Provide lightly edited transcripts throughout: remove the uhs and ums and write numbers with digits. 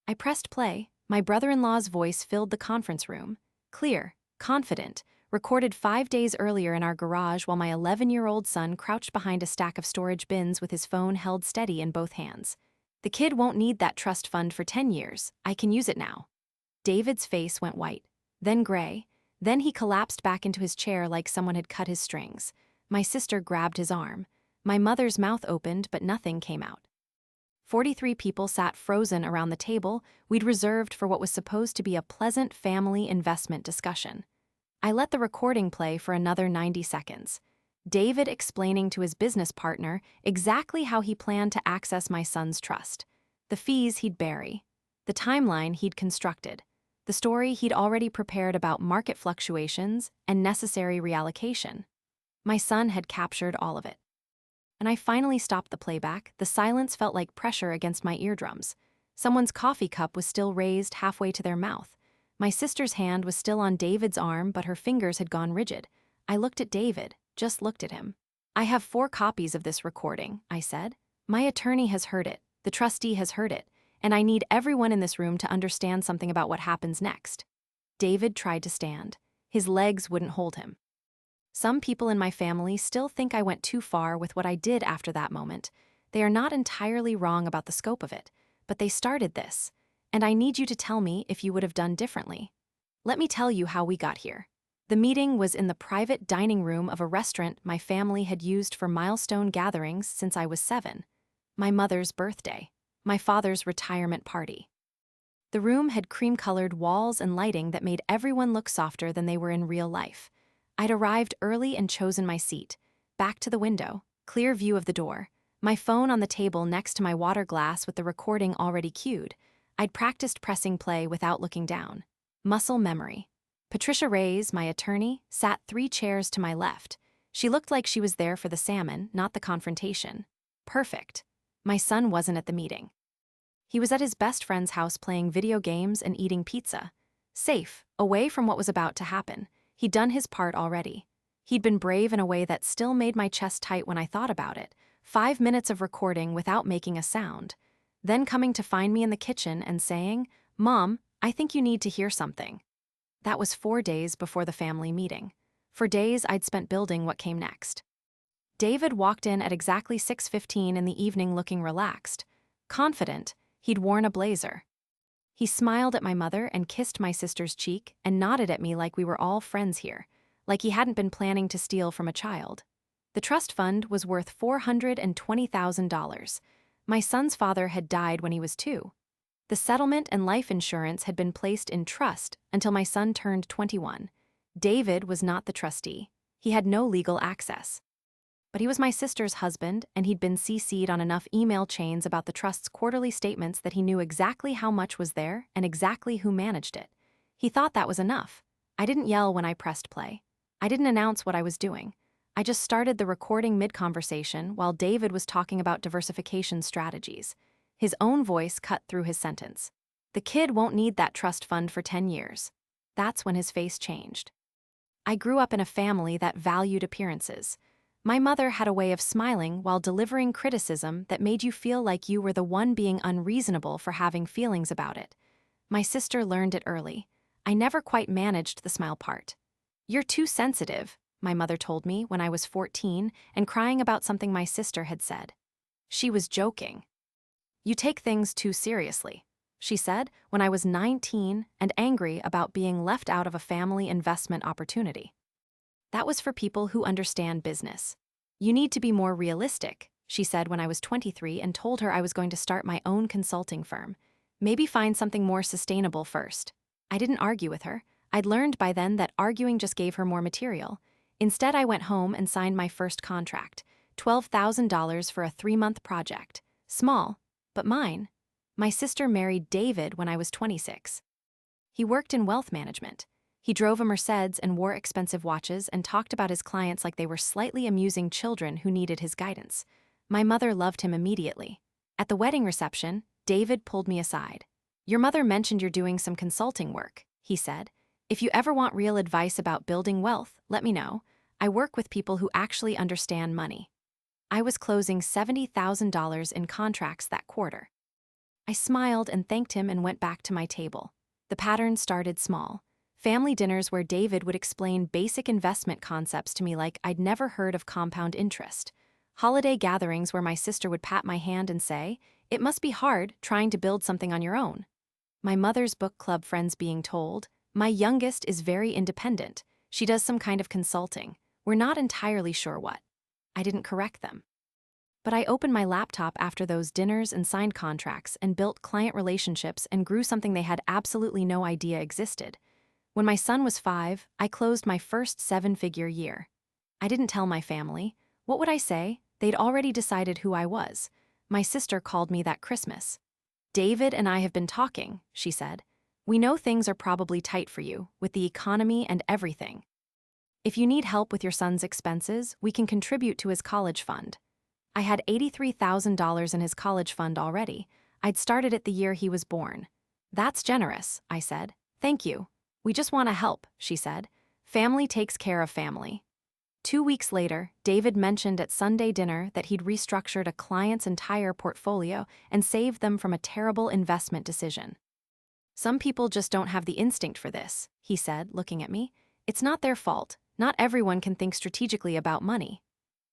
I pressed play. My brother-in-law's voice filled the conference room. Clear, confident, recorded 5 days earlier in our garage while my 11-year-old son crouched behind a stack of storage bins with his phone held steady in both hands. The kid won't need that trust fund for 10 years. I can use it now. David's face went white, then gray. Then he collapsed back into his chair like someone had cut his strings. My sister grabbed his arm. My mother's mouth opened, but nothing came out. 43 people sat frozen around the table we'd reserved for what was supposed to be a pleasant family investment discussion. I let the recording play for another 90 seconds. David explaining to his business partner exactly how he planned to access my son's trust, the fees he'd bury, the timeline he'd constructed, the story he'd already prepared about market fluctuations and necessary reallocation. My son had captured all of it. And I finally stopped the playback. The silence felt like pressure against my eardrums. Someone's coffee cup was still raised halfway to their mouth. My sister's hand was still on David's arm, but her fingers had gone rigid. I looked at David, just looked at him. "I have 4 copies of this recording," I said. "My attorney has heard it, the trustee has heard it, and I need everyone in this room to understand something about what happens next." David tried to stand. His legs wouldn't hold him. Some people in my family still think I went too far with what I did after that moment. They are not entirely wrong about the scope of it, but they started this, and I need you to tell me if you would have done differently. Let me tell you how we got here. The meeting was in the private dining room of a restaurant my family had used for milestone gatherings since I was 7. My mother's birthday, my father's retirement party. The room had cream-colored walls and lighting that made everyone look softer than they were in real life. I'd arrived early and chosen my seat, back to the window, clear view of the door, my phone on the table next to my water glass with the recording already cued. I'd practiced pressing play without looking down. Muscle memory. Patricia Reyes, my attorney, sat 3 chairs to my left. She looked like she was there for the salmon, not the confrontation. Perfect. My son wasn't at the meeting. He was at his best friend's house playing video games and eating pizza. Safe, away from what was about to happen. He'd done his part already. He'd been brave in a way that still made my chest tight when I thought about it. 5 minutes of recording without making a sound. Then coming to find me in the kitchen and saying, "Mom, I think you need to hear something." That was 4 days before the family meeting. For days I'd spent building what came next. David walked in at exactly 6:15 in the evening looking relaxed. Confident, he'd worn a blazer. He smiled at my mother and kissed my sister's cheek and nodded at me like we were all friends here, like he hadn't been planning to steal from a child. The trust fund was worth $420,000. My son's father had died when he was 2. The settlement and life insurance had been placed in trust until my son turned 21. David was not the trustee. He had no legal access. But he was my sister's husband, and he'd been CC'd on enough email chains about the trust's quarterly statements that he knew exactly how much was there and exactly who managed it. He thought that was enough. I didn't yell when I pressed play. I didn't announce what I was doing. I just started the recording mid-conversation while David was talking about diversification strategies. His own voice cut through his sentence. "The kid won't need that trust fund for 10 years. That's when his face changed. I grew up in a family that valued appearances. My mother had a way of smiling while delivering criticism that made you feel like you were the one being unreasonable for having feelings about it. My sister learned it early. I never quite managed the smile part. "You're too sensitive," my mother told me when I was 14 and crying about something my sister had said. She was joking. "You take things too seriously," she said when I was 19 and angry about being left out of a family investment opportunity. That was for people who understand business. "You need to be more realistic," she said when I was 23 and told her I was going to start my own consulting firm. "Maybe find something more sustainable first." I didn't argue with her. I'd learned by then that arguing just gave her more material. Instead, I went home and signed my first contract, $12,000 for a 3-month project. Small, but mine. My sister married David when I was 26. He worked in wealth management. He drove a Mercedes and wore expensive watches and talked about his clients like they were slightly amusing children who needed his guidance. My mother loved him immediately. At the wedding reception, David pulled me aside. "Your mother mentioned you're doing some consulting work," he said. "If you ever want real advice about building wealth, let me know. I work with people who actually understand money." I was closing $70,000 in contracts that quarter. I smiled and thanked him and went back to my table. The pattern started small. Family dinners where David would explain basic investment concepts to me like I'd never heard of compound interest. Holiday gatherings where my sister would pat my hand and say, "It must be hard trying to build something on your own." My mother's book club friends being told, "My youngest is very independent. She does some kind of consulting. We're not entirely sure what." I didn't correct them. But I opened my laptop after those dinners and signed contracts and built client relationships and grew something they had absolutely no idea existed. When my son was 5, I closed my first 7-figure year. I didn't tell my family. What would I say? They'd already decided who I was. My sister called me that Christmas. "David and I have been talking," she said. "We know things are probably tight for you, with the economy and everything. If you need help with your son's expenses, we can contribute to his college fund." I had $83,000 in his college fund already. I'd started it the year he was born. "That's generous," I said. "Thank you. We just want to help," she said. "Family takes care of family." 2 weeks later, David mentioned at Sunday dinner that he'd restructured a client's entire portfolio and saved them from a terrible investment decision. "Some people just don't have the instinct for this," he said, looking at me. "It's not their fault. Not everyone can think strategically about money."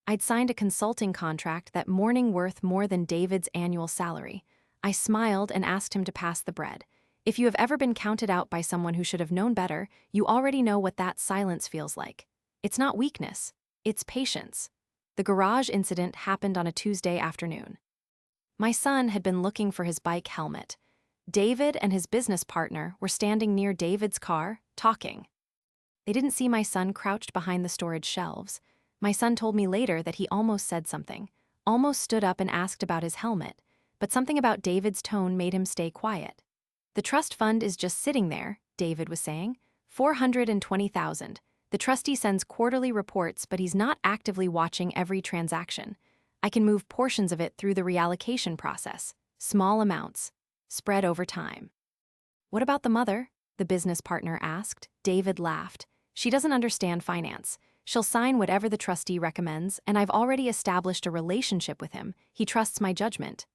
I'd signed a consulting contract that morning worth more than David's annual salary. I smiled and asked him to pass the bread. If you have ever been counted out by someone who should have known better, you already know what that silence feels like. It's not weakness, it's patience. The garage incident happened on a Tuesday afternoon. My son had been looking for his bike helmet. David and his business partner were standing near David's car, talking. They didn't see my son crouched behind the storage shelves. My son told me later that he almost said something, almost stood up and asked about his helmet, but something about David's tone made him stay quiet. "The trust fund is just sitting there," David was saying. "$420,000. The trustee sends quarterly reports, but he's not actively watching every transaction. I can move portions of it through the reallocation process, small amounts, spread over time." "What about the mother?" the business partner asked. David laughed. "She doesn't understand finance. She'll sign whatever the trustee recommends, and I've already established a relationship with him. He trusts my judgment."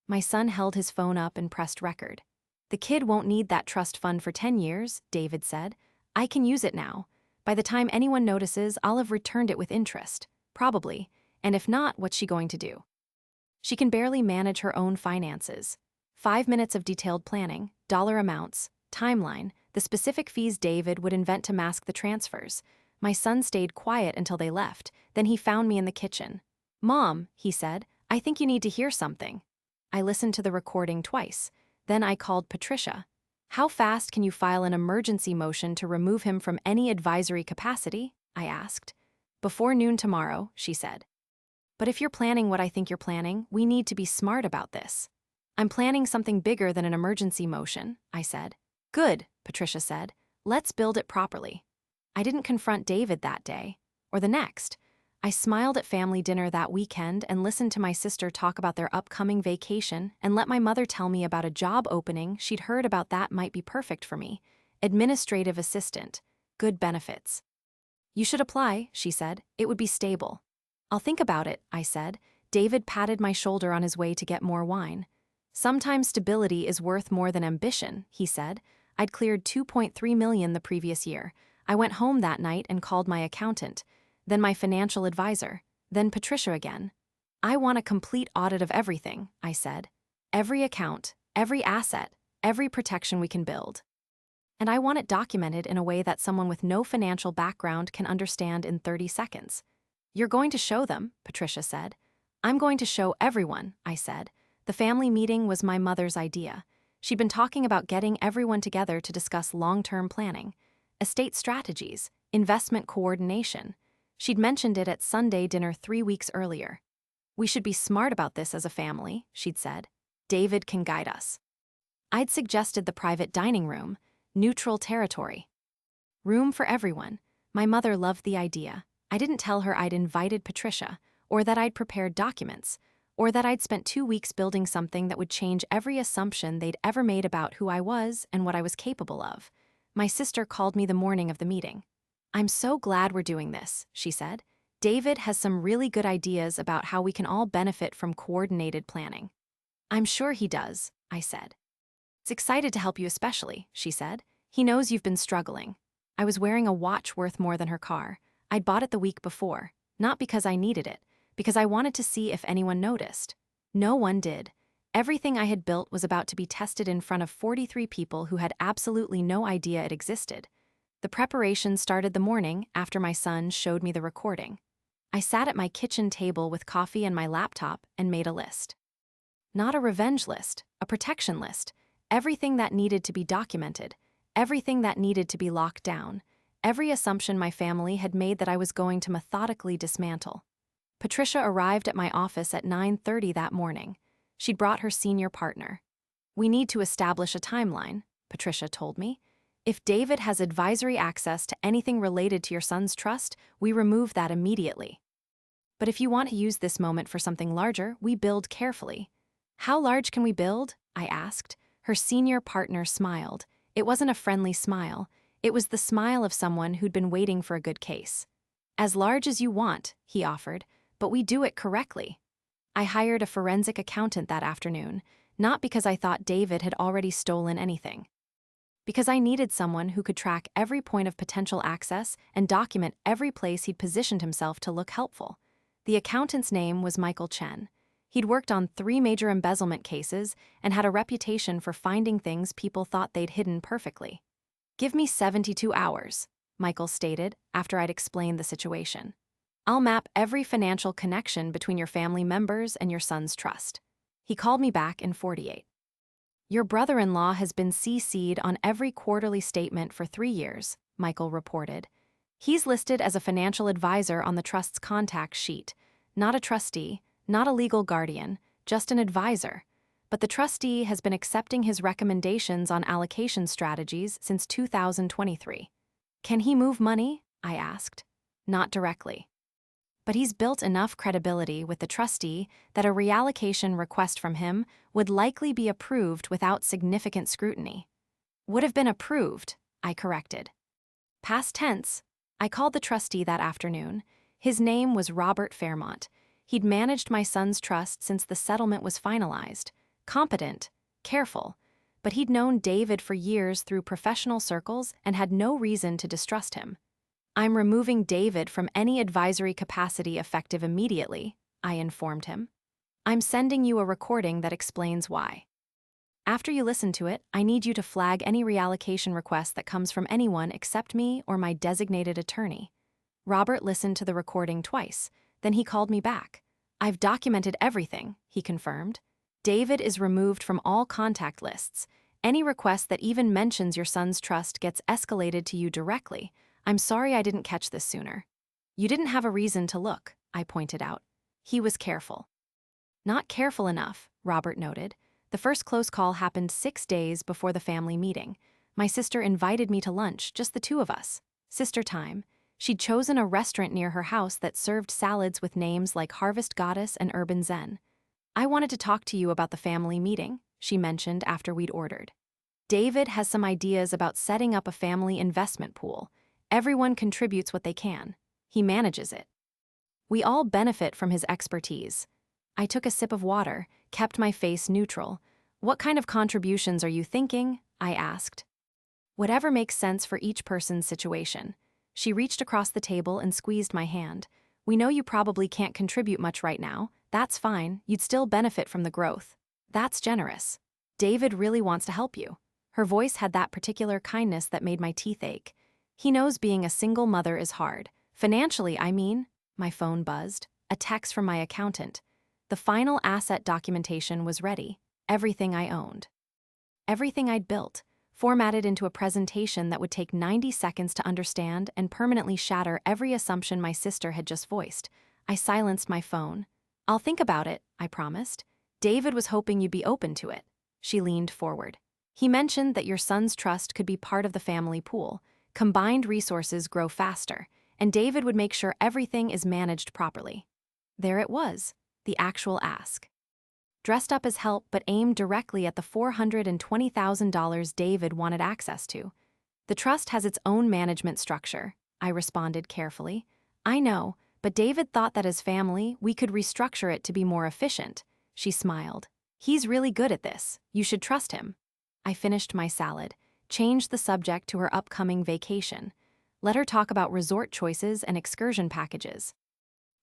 My son held his phone up and pressed record. "The kid won't need that trust fund for 10 years, David said. "I can use it now. By the time anyone notices, I'll have returned it with interest. Probably. And if not, what's she going to do?" She can barely manage her own finances. 5 minutes of detailed planning, dollar amounts, timeline, the specific fees David would invent to mask the transfers. My son stayed quiet until they left. Then he found me in the kitchen. "Mom," he said, "I think you need to hear something." I listened to the recording twice. Then I called Patricia. "How fast can you file an emergency motion to remove him from any advisory capacity?" I asked. "Before noon tomorrow," she said. "But if you're planning what I think you're planning, we need to be smart about this." "I'm planning something bigger than an emergency motion," I said. "Good," Patricia said. "Let's build it properly." I didn't confront David that day, or the next. I smiled at family dinner that weekend and listened to my sister talk about their upcoming vacation and let my mother tell me about a job opening she'd heard about that might be perfect for me. Administrative assistant. Good benefits. "You should apply," she said. "It would be stable." "I'll think about it," I said. David patted my shoulder on his way to get more wine. "Sometimes stability is worth more than ambition," he said. I'd cleared $2.3 million the previous year. I went home that night and called my accountant, then my financial advisor, then Patricia again. "I want a complete audit of everything," I said. "Every account, every asset, every protection we can build. And I want it documented in a way that someone with no financial background can understand in 30 seconds. "You're going to show them," Patricia said. "I'm going to show everyone," I said. The family meeting was my mother's idea. She'd been talking about getting everyone together to discuss long-term planning, estate strategies, investment coordination. She'd mentioned it at Sunday dinner 3 weeks earlier. "We should be smart about this as a family," she'd said. "David can guide us." I'd suggested the private dining room, neutral territory. Room for everyone. My mother loved the idea. I didn't tell her I'd invited Patricia, or that I'd prepared documents, or that I'd spent 2 weeks building something that would change every assumption they'd ever made about who I was and what I was capable of. My sister called me the morning of the meeting. "I'm so glad we're doing this," she said. "David has some really good ideas about how we can all benefit from coordinated planning." "I'm sure he does," I said. "He's excited to help you especially," she said. "He knows you've been struggling." I was wearing a watch worth more than her car. I'd bought it the week before, not because I needed it, because I wanted to see if anyone noticed. No one did. Everything I had built was about to be tested in front of 43 people who had absolutely no idea it existed. The preparation started the morning after my son showed me the recording. I sat at my kitchen table with coffee and my laptop and made a list. Not a revenge list, a protection list. Everything that needed to be documented, everything that needed to be locked down, every assumption my family had made that I was going to methodically dismantle. Patricia arrived at my office at 9:30 that morning. She'd brought her senior partner. "We need to establish a timeline," Patricia told me. "If David has advisory access to anything related to your son's trust, we remove that immediately. But if you want to use this moment for something larger, we build carefully." "How large can we build?" I asked. Her senior partner smiled. It wasn't a friendly smile. It was the smile of someone who'd been waiting for a good case. "As large as you want," he offered, "but we do it correctly." I hired a forensic accountant that afternoon, not because I thought David had already stolen anything. Because I needed someone who could track every point of potential access and document every place he'd positioned himself to look helpful. The accountant's name was Michael Chen. He'd worked on 3 major embezzlement cases and had a reputation for finding things people thought they'd hidden perfectly. "Give me 72 hours, Michael stated after I'd explained the situation. "I'll map every financial connection between your family members and your son's trust." He called me back in 48. "Your brother-in-law has been CC'd on every quarterly statement for 3 years, Michael reported. "He's listed as a financial advisor on the trust's contact sheet, not a trustee, not a legal guardian, just an advisor. But the trustee has been accepting his recommendations on allocation strategies since 2023. "Can he move money?" I asked. "Not directly. But he's built enough credibility with the trustee that a reallocation request from him would likely be approved without significant scrutiny." "Would have been approved," I corrected. Past tense. I called the trustee that afternoon. His name was Robert Fairmont. He'd managed my son's trust since the settlement was finalized. Competent, careful, but he'd known David for years through professional circles and had no reason to distrust him. "I'm removing David from any advisory capacity effective immediately," I informed him. "I'm sending you a recording that explains why. After you listen to it, I need you to flag any reallocation request that comes from anyone except me or my designated attorney." Robert listened to the recording twice. Then he called me back. "I've documented everything," he confirmed. "David is removed from all contact lists. Any request that even mentions your son's trust gets escalated to you directly. I'm sorry I didn't catch this sooner." "You didn't have a reason to look," I pointed out. He was careful. "Not careful enough," Robert noted. "The first close call happened 6 days before the family meeting. My sister invited me to lunch, just the 2 of us. Sister time. She'd chosen a restaurant near her house that served salads with names like Harvest Goddess and Urban Zen. "I wanted to talk to you about the family meeting," she mentioned after we'd ordered. "David has some ideas about setting up a family investment pool. Everyone contributes what they can. He manages it. We all benefit from his expertise." I took a sip of water, kept my face neutral. "What kind of contributions are you thinking?" I asked. "Whatever makes sense for each person's situation." She reached across the table and squeezed my hand. "We know you probably can't contribute much right now. That's fine, you'd still benefit from the growth. That's generous. David really wants to help you." Her voice had that particular kindness that made my teeth ache. "He knows being a single mother is hard. Financially, I mean." My phone buzzed. A text from my accountant. The final asset documentation was ready. Everything I owned. Everything I'd built, formatted into a presentation that would take 90 seconds to understand and permanently shatter every assumption my sister had just voiced. I silenced my phone. "I'll think about it," I promised. "David was hoping you'd be open to it." She leaned forward. "He mentioned that your son's trust could be part of the family pool. Combined resources grow faster, and David would make sure everything is managed properly." There it was, the actual ask. Dressed up as help but aimed directly at the $420,000 David wanted access to. "The trust has its own management structure," I responded carefully. "I know, but David thought that as family, we could restructure it to be more efficient." She smiled. He's really good at this. You should trust him. I finished my salad, changed the subject to her upcoming vacation, let her talk about resort choices and excursion packages.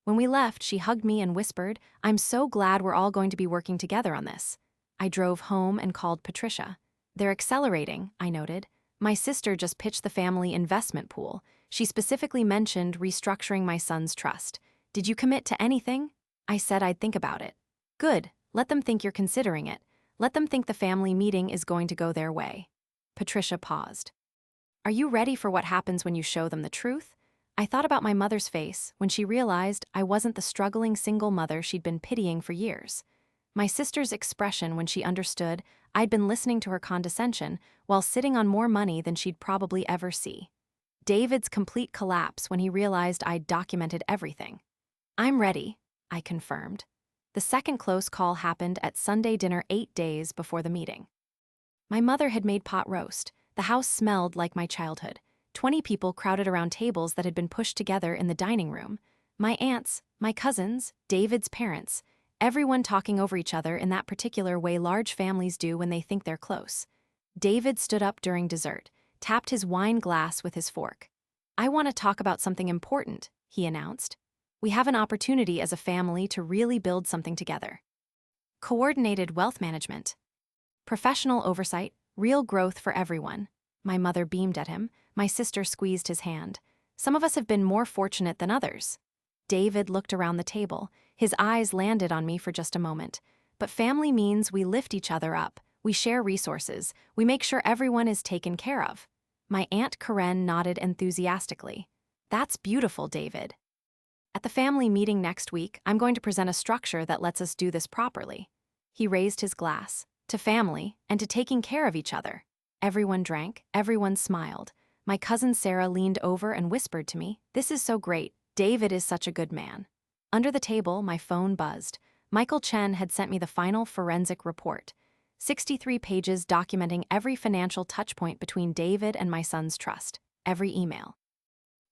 When we left, she hugged me and whispered, "I'm so glad we're all going to be working together on this." I drove home and called Patricia. "They're accelerating," I noted. "My sister just pitched the family investment pool. She specifically mentioned restructuring my son's trust. Did you commit to anything?" I said I'd think about it. "Good. Let them think you're considering it. Let them think the family meeting is going to go their way." Patricia paused. "Are you ready for what happens when you show them the truth?" I thought about my mother's face when she realized I wasn't the struggling single mother she'd been pitying for years. My sister's expression when she understood I'd been listening to her condescension while sitting on more money than she'd probably ever see. David's complete collapse when he realized I'd documented everything. "I'm ready," I confirmed. The second close call happened at Sunday dinner 8 days before the meeting. My mother had made pot roast. The house smelled like my childhood. 20 people crowded around tables that had been pushed together in the dining room. My aunts, my cousins, David's parents, everyone talking over each other in that particular way large families do when they think they're close. David stood up during dessert, tapped his wine glass with his fork. "I want to talk about something important," he announced. "We have an opportunity as a family to really build something together. Coordinated wealth management. Professional oversight, real growth for everyone." My mother beamed at him. My sister squeezed his hand. "Some of us have been more fortunate than others." David looked around the table. His eyes landed on me for just a moment. "But family means we lift each other up. We share resources. We make sure everyone is taken care of." My Aunt Karen nodded enthusiastically. "That's beautiful, David. At the family meeting next week, I'm going to present a structure that lets us do this properly." He raised his glass. "To family, and to taking care of each other." Everyone drank, everyone smiled. My cousin Sarah leaned over and whispered to me, "This is so great. David is such a good man." Under the table, my phone buzzed. Michael Chen had sent me the final forensic report. 63 pages documenting every financial touchpoint between David and my son's trust. Every email.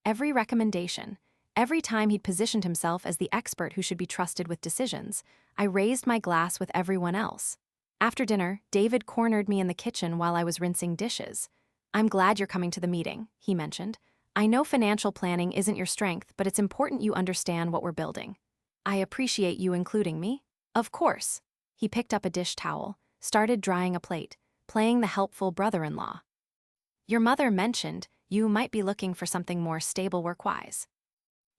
Every recommendation. Every time he'd positioned himself as the expert who should be trusted with decisions. I raised my glass with everyone else. After dinner, David cornered me in the kitchen while I was rinsing dishes. "I'm glad you're coming to the meeting," he mentioned. "I know financial planning isn't your strength, but it's important you understand what we're building." "I appreciate you including me." "Of course." He picked up a dish towel, started drying a plate, playing the helpful brother-in-law. "Your mother mentioned you might be looking for something more stable work-wise.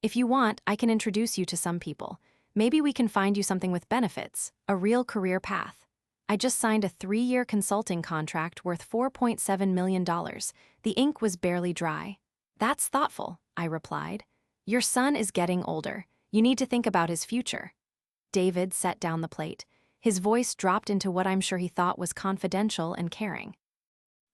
If you want, I can introduce you to some people. Maybe we can find you something with benefits, a real career path." I just signed a 3-year consulting contract worth $4.7 million. The ink was barely dry. "That's thoughtful," I replied. "Your son is getting older. You need to think about his future." David set down the plate. His voice dropped into what I'm sure he thought was confidential and caring.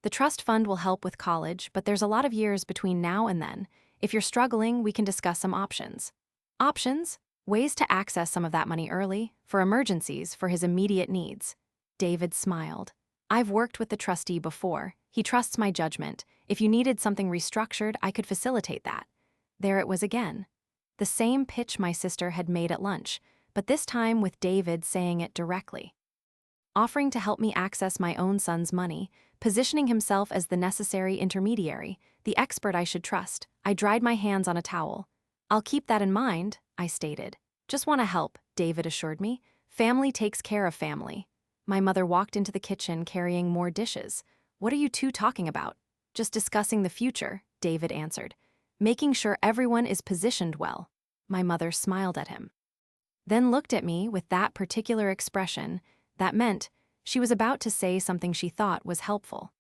"The trust fund will help with college, but there's a lot of years between now and then. If you're struggling, we can discuss some options." Options? Ways to access some of that money early, for emergencies, for his immediate needs. David smiled. "I've worked with the trustee before. He trusts my judgment. If you needed something restructured, I could facilitate that." There it was again. The same pitch my sister had made at lunch, but this time with David saying it directly. Offering to help me access my own son's money, positioning himself as the necessary intermediary, the expert I should trust. I dried my hands on a towel. "I'll keep that in mind," I stated. "Just want to help," David assured me. "Family takes care of family." My mother walked into the kitchen carrying more dishes. "What are you two talking about?" "Just discussing the future," David answered. "Making sure everyone is positioned well." My mother smiled at him. Then looked at me with that particular expression that meant she was about to say something she thought was helpful.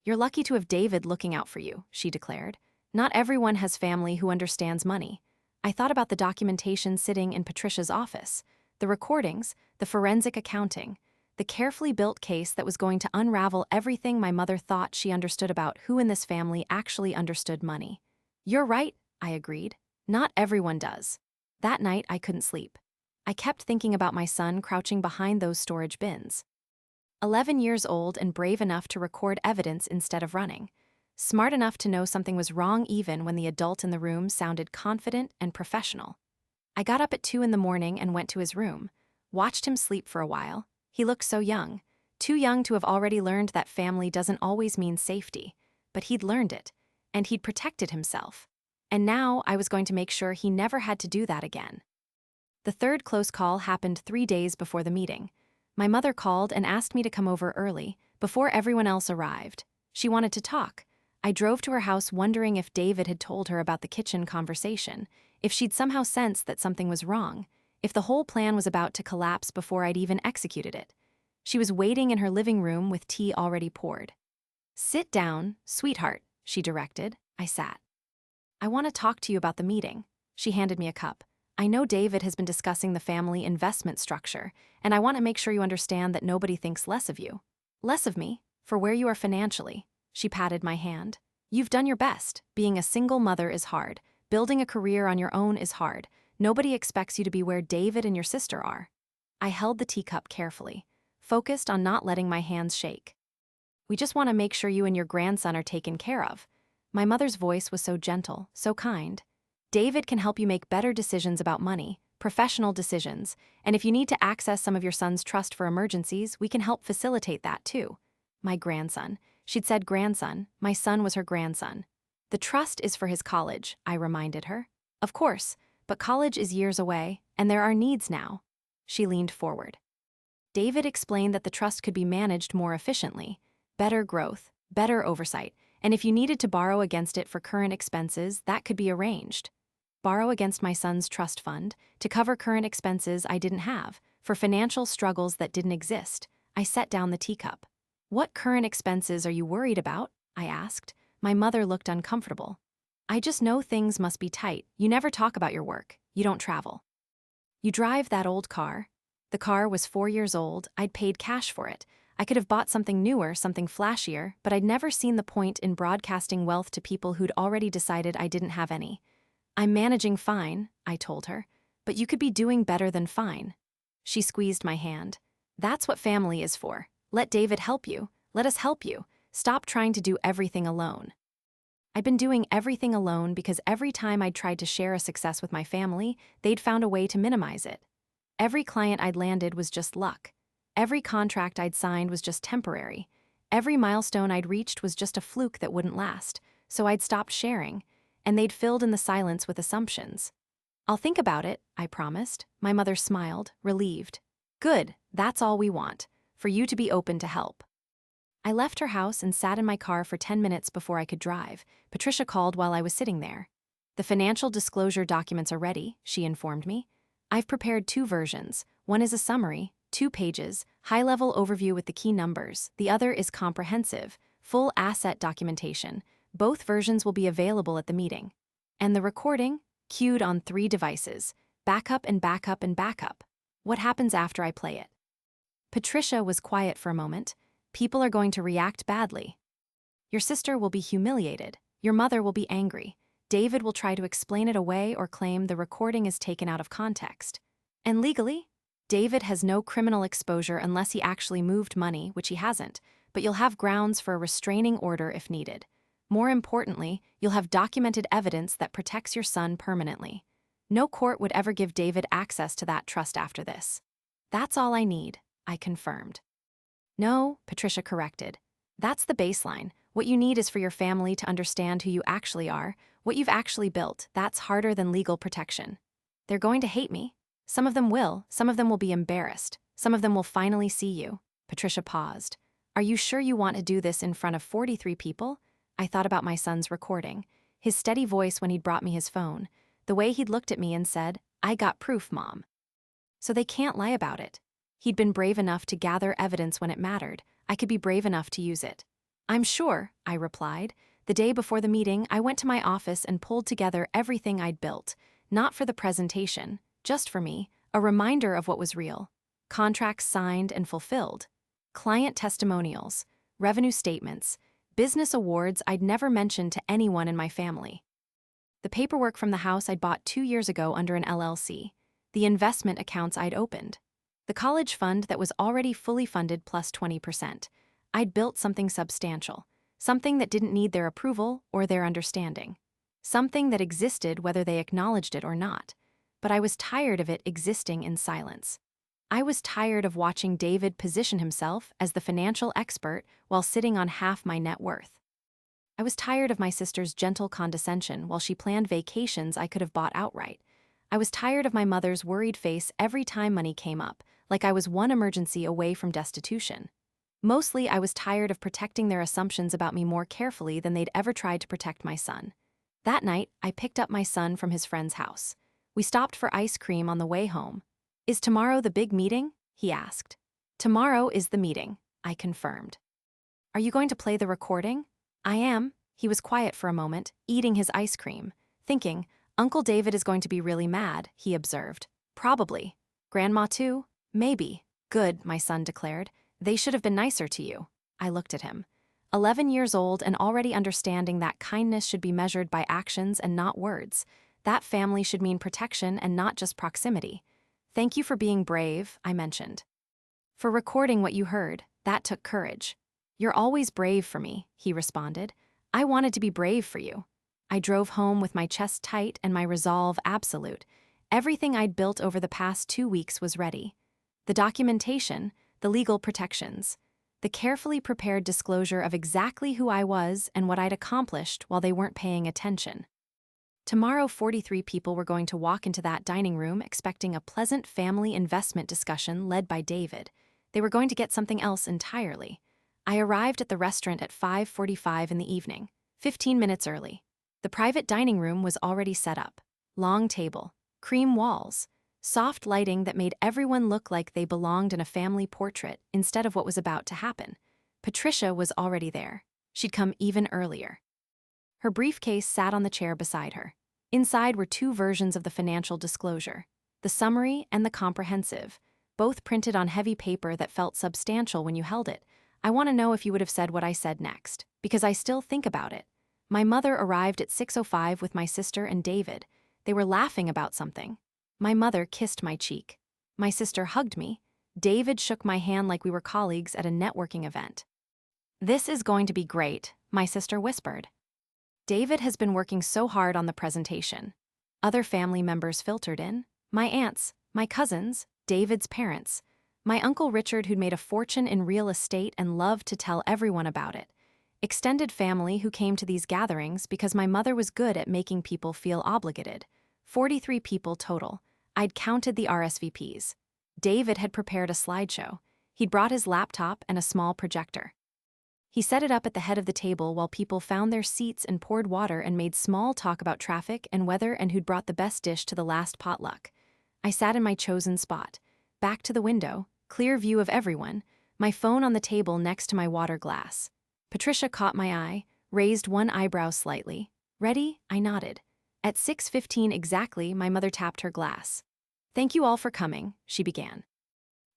"You're lucky to have David looking out for you," she declared. "Not everyone has family who understands money." I thought about the documentation sitting in Patricia's office, the recordings, the forensic accounting, the carefully built case that was going to unravel everything my mother thought she understood about who in this family actually understood money. "You're right," I agreed. "Not everyone does." That night, I couldn't sleep. I kept thinking about my son crouching behind those storage bins. 11 years old and brave enough to record evidence instead of running. Smart enough to know something was wrong even when the adult in the room sounded confident and professional. I got up at 2 in the morning and went to his room. Watched him sleep for a while. He looked so young, too young to have already learned that family doesn't always mean safety. But he'd learned it, and he'd protected himself. And now I was going to make sure he never had to do that again. The third close call happened 3 days before the meeting. My mother called and asked me to come over early, before everyone else arrived. She wanted to talk. I drove to her house wondering if David had told her about the kitchen conversation, if she'd somehow sensed that something was wrong, if the whole plan was about to collapse before I'd even executed it. She was waiting in her living room with tea already poured. "Sit down, sweetheart," she directed. I sat. "I want to talk to you about the meeting." She handed me a cup. "I know David has been discussing the family investment structure, and I want to make sure you understand that nobody thinks less of you. Less of me, for where you are financially." She patted my hand. "You've done your best. Being a single mother is hard. Building a career on your own is hard. Nobody expects you to be where David and your sister are." I held the teacup carefully, focused on not letting my hands shake. "We just want to make sure you and your grandson are taken care of." My mother's voice was so gentle, so kind. "David can help you make better decisions about money, professional decisions, and if you need to access some of your son's trust for emergencies, we can help facilitate that too." My grandson. She'd said grandson. My son was her grandson. "The trust is for his college," I reminded her. "Of course, but college is years away, and there are needs now." She leaned forward. David explained that the trust could be managed more efficiently. Better growth, better oversight, and if you needed to borrow against it for current expenses, that could be arranged. Borrow against my son's trust fund, to cover current expenses I didn't have, for financial struggles that didn't exist. I set down the teacup. "What current expenses are you worried about?" I asked. My mother looked uncomfortable. "I just know things must be tight. You never talk about your work. You don't travel. You drive that old car." The car was 4 years old. I'd paid cash for it. I could have bought something newer, something flashier, but I'd never seen the point in broadcasting wealth to people who'd already decided I didn't have any. "I'm managing fine," I told her, "but you could be doing better than fine." She squeezed my hand. "That's what family is for. Let David help you. Let us help you. Stop trying to do everything alone." I'd been doing everything alone because every time I'd tried to share a success with my family, they'd found a way to minimize it. Every client I'd landed was just luck. Every contract I'd signed was just temporary. Every milestone I'd reached was just a fluke that wouldn't last, so I'd stopped sharing, and they'd filled in the silence with assumptions. "I'll think about it," I promised. My mother smiled, relieved. "Good, that's all we want, for you to be open to help." I left her house and sat in my car for 10 minutes before I could drive. Patricia called while I was sitting there. "The financial disclosure documents are ready," she informed me. "I've prepared 2 versions. One is a summary, 2 pages, high-level overview with the key numbers. The other is comprehensive, full asset documentation. Both versions will be available at the meeting. And the recording, queued on 3 devices. Backup and backup and backup. What happens after I play it?" Patricia was quiet for a moment. "People are going to react badly. Your sister will be humiliated. Your mother will be angry. David will try to explain it away or claim the recording is taken out of context. And legally, David has no criminal exposure unless he actually moved money, which he hasn't, but you'll have grounds for a restraining order if needed. More importantly, you'll have documented evidence that protects your son permanently. No court would ever give David access to that trust after this." "That's all I need," I confirmed. "No," Patricia corrected. "That's the baseline. What you need is for your family to understand who you actually are, what you've actually built. That's harder than legal protection. They're going to hate me. Some of them will. Some of them will be embarrassed. Some of them will finally see you." Patricia paused. "Are you sure you want to do this in front of 43 people? I thought about my son's recording, his steady voice when he'd brought me his phone, the way he'd looked at me and said, "I got proof, Mom." So they can't lie about it. He'd been brave enough to gather evidence when it mattered. I could be brave enough to use it. "I'm sure," I replied. The day before the meeting, I went to my office and pulled together everything I'd built, not for the presentation, just for me, a reminder of what was real. Contracts signed and fulfilled. Client testimonials, revenue statements, business awards I'd never mentioned to anyone in my family. The paperwork from the house I'd bought 2 years ago under an LLC. The investment accounts I'd opened. The college fund that was already fully funded plus 20%. I'd built something substantial, something that didn't need their approval or their understanding. Something that existed whether they acknowledged it or not. But I was tired of it existing in silence. I was tired of watching David position himself as the financial expert while sitting on half my net worth. I was tired of my sister's gentle condescension while she planned vacations I could have bought outright. I was tired of my mother's worried face every time money came up, like I was one emergency away from destitution. Mostly, I was tired of protecting their assumptions about me more carefully than they'd ever tried to protect my son. That night, I picked up my son from his friend's house. We stopped for ice cream on the way home. "Is tomorrow the big meeting?" he asked. "Tomorrow is the meeting," I confirmed. "Are you going to play the recording?" "I am." He was quiet for a moment, eating his ice cream, thinking, "Uncle David is going to be really mad," he observed. "Probably. Grandma too?" "Maybe." "Good," my son declared. "They should have been nicer to you." I looked at him. 11 years old and already understanding that kindness should be measured by actions and not words. That family should mean protection and not just proximity. "Thank you for being brave," I mentioned. "For recording what you heard, that took courage." "You're always brave for me," he responded. "I wanted to be brave for you." I drove home with my chest tight and my resolve absolute. Everything I'd built over the past 2 weeks was ready. The documentation, the legal protections, the carefully prepared disclosure of exactly who I was and what I'd accomplished while they weren't paying attention. Tomorrow, 43 people were going to walk into that dining room expecting a pleasant family investment discussion led by David. They were going to get something else entirely. I arrived at the restaurant at 5:45 in the evening, 15 minutes early. The private dining room was already set up. Long table, cream walls, soft lighting that made everyone look like they belonged in a family portrait instead of what was about to happen. Patricia was already there. She'd come even earlier. Her briefcase sat on the chair beside her. Inside were 2 versions of the financial disclosure, the summary and the comprehensive, both printed on heavy paper that felt substantial when you held it. I want to know if you would have said what I said next, because I still think about it. My mother arrived at 6:05 with my sister and David. They were laughing about something. My mother kissed my cheek. My sister hugged me. David shook my hand like we were colleagues at a networking event. "This is going to be great," my sister whispered. David has been working so hard on the presentation. Other family members filtered in. My aunts, my cousins, David's parents, my Uncle Richard who'd made a fortune in real estate and loved to tell everyone about it. Extended family who came to these gatherings because my mother was good at making people feel obligated. 43 people total. I'd counted the RSVPs. David had prepared a slideshow. He'd brought his laptop and a small projector. He set it up at the head of the table while people found their seats and poured water and made small talk about traffic and weather and who'd brought the best dish to the last potluck. I sat in my chosen spot, back to the window, clear view of everyone, my phone on the table next to my water glass. Patricia caught my eye, raised one eyebrow slightly. "Ready?" I nodded. At 6:15 exactly, my mother tapped her glass. "Thank you all for coming," she began.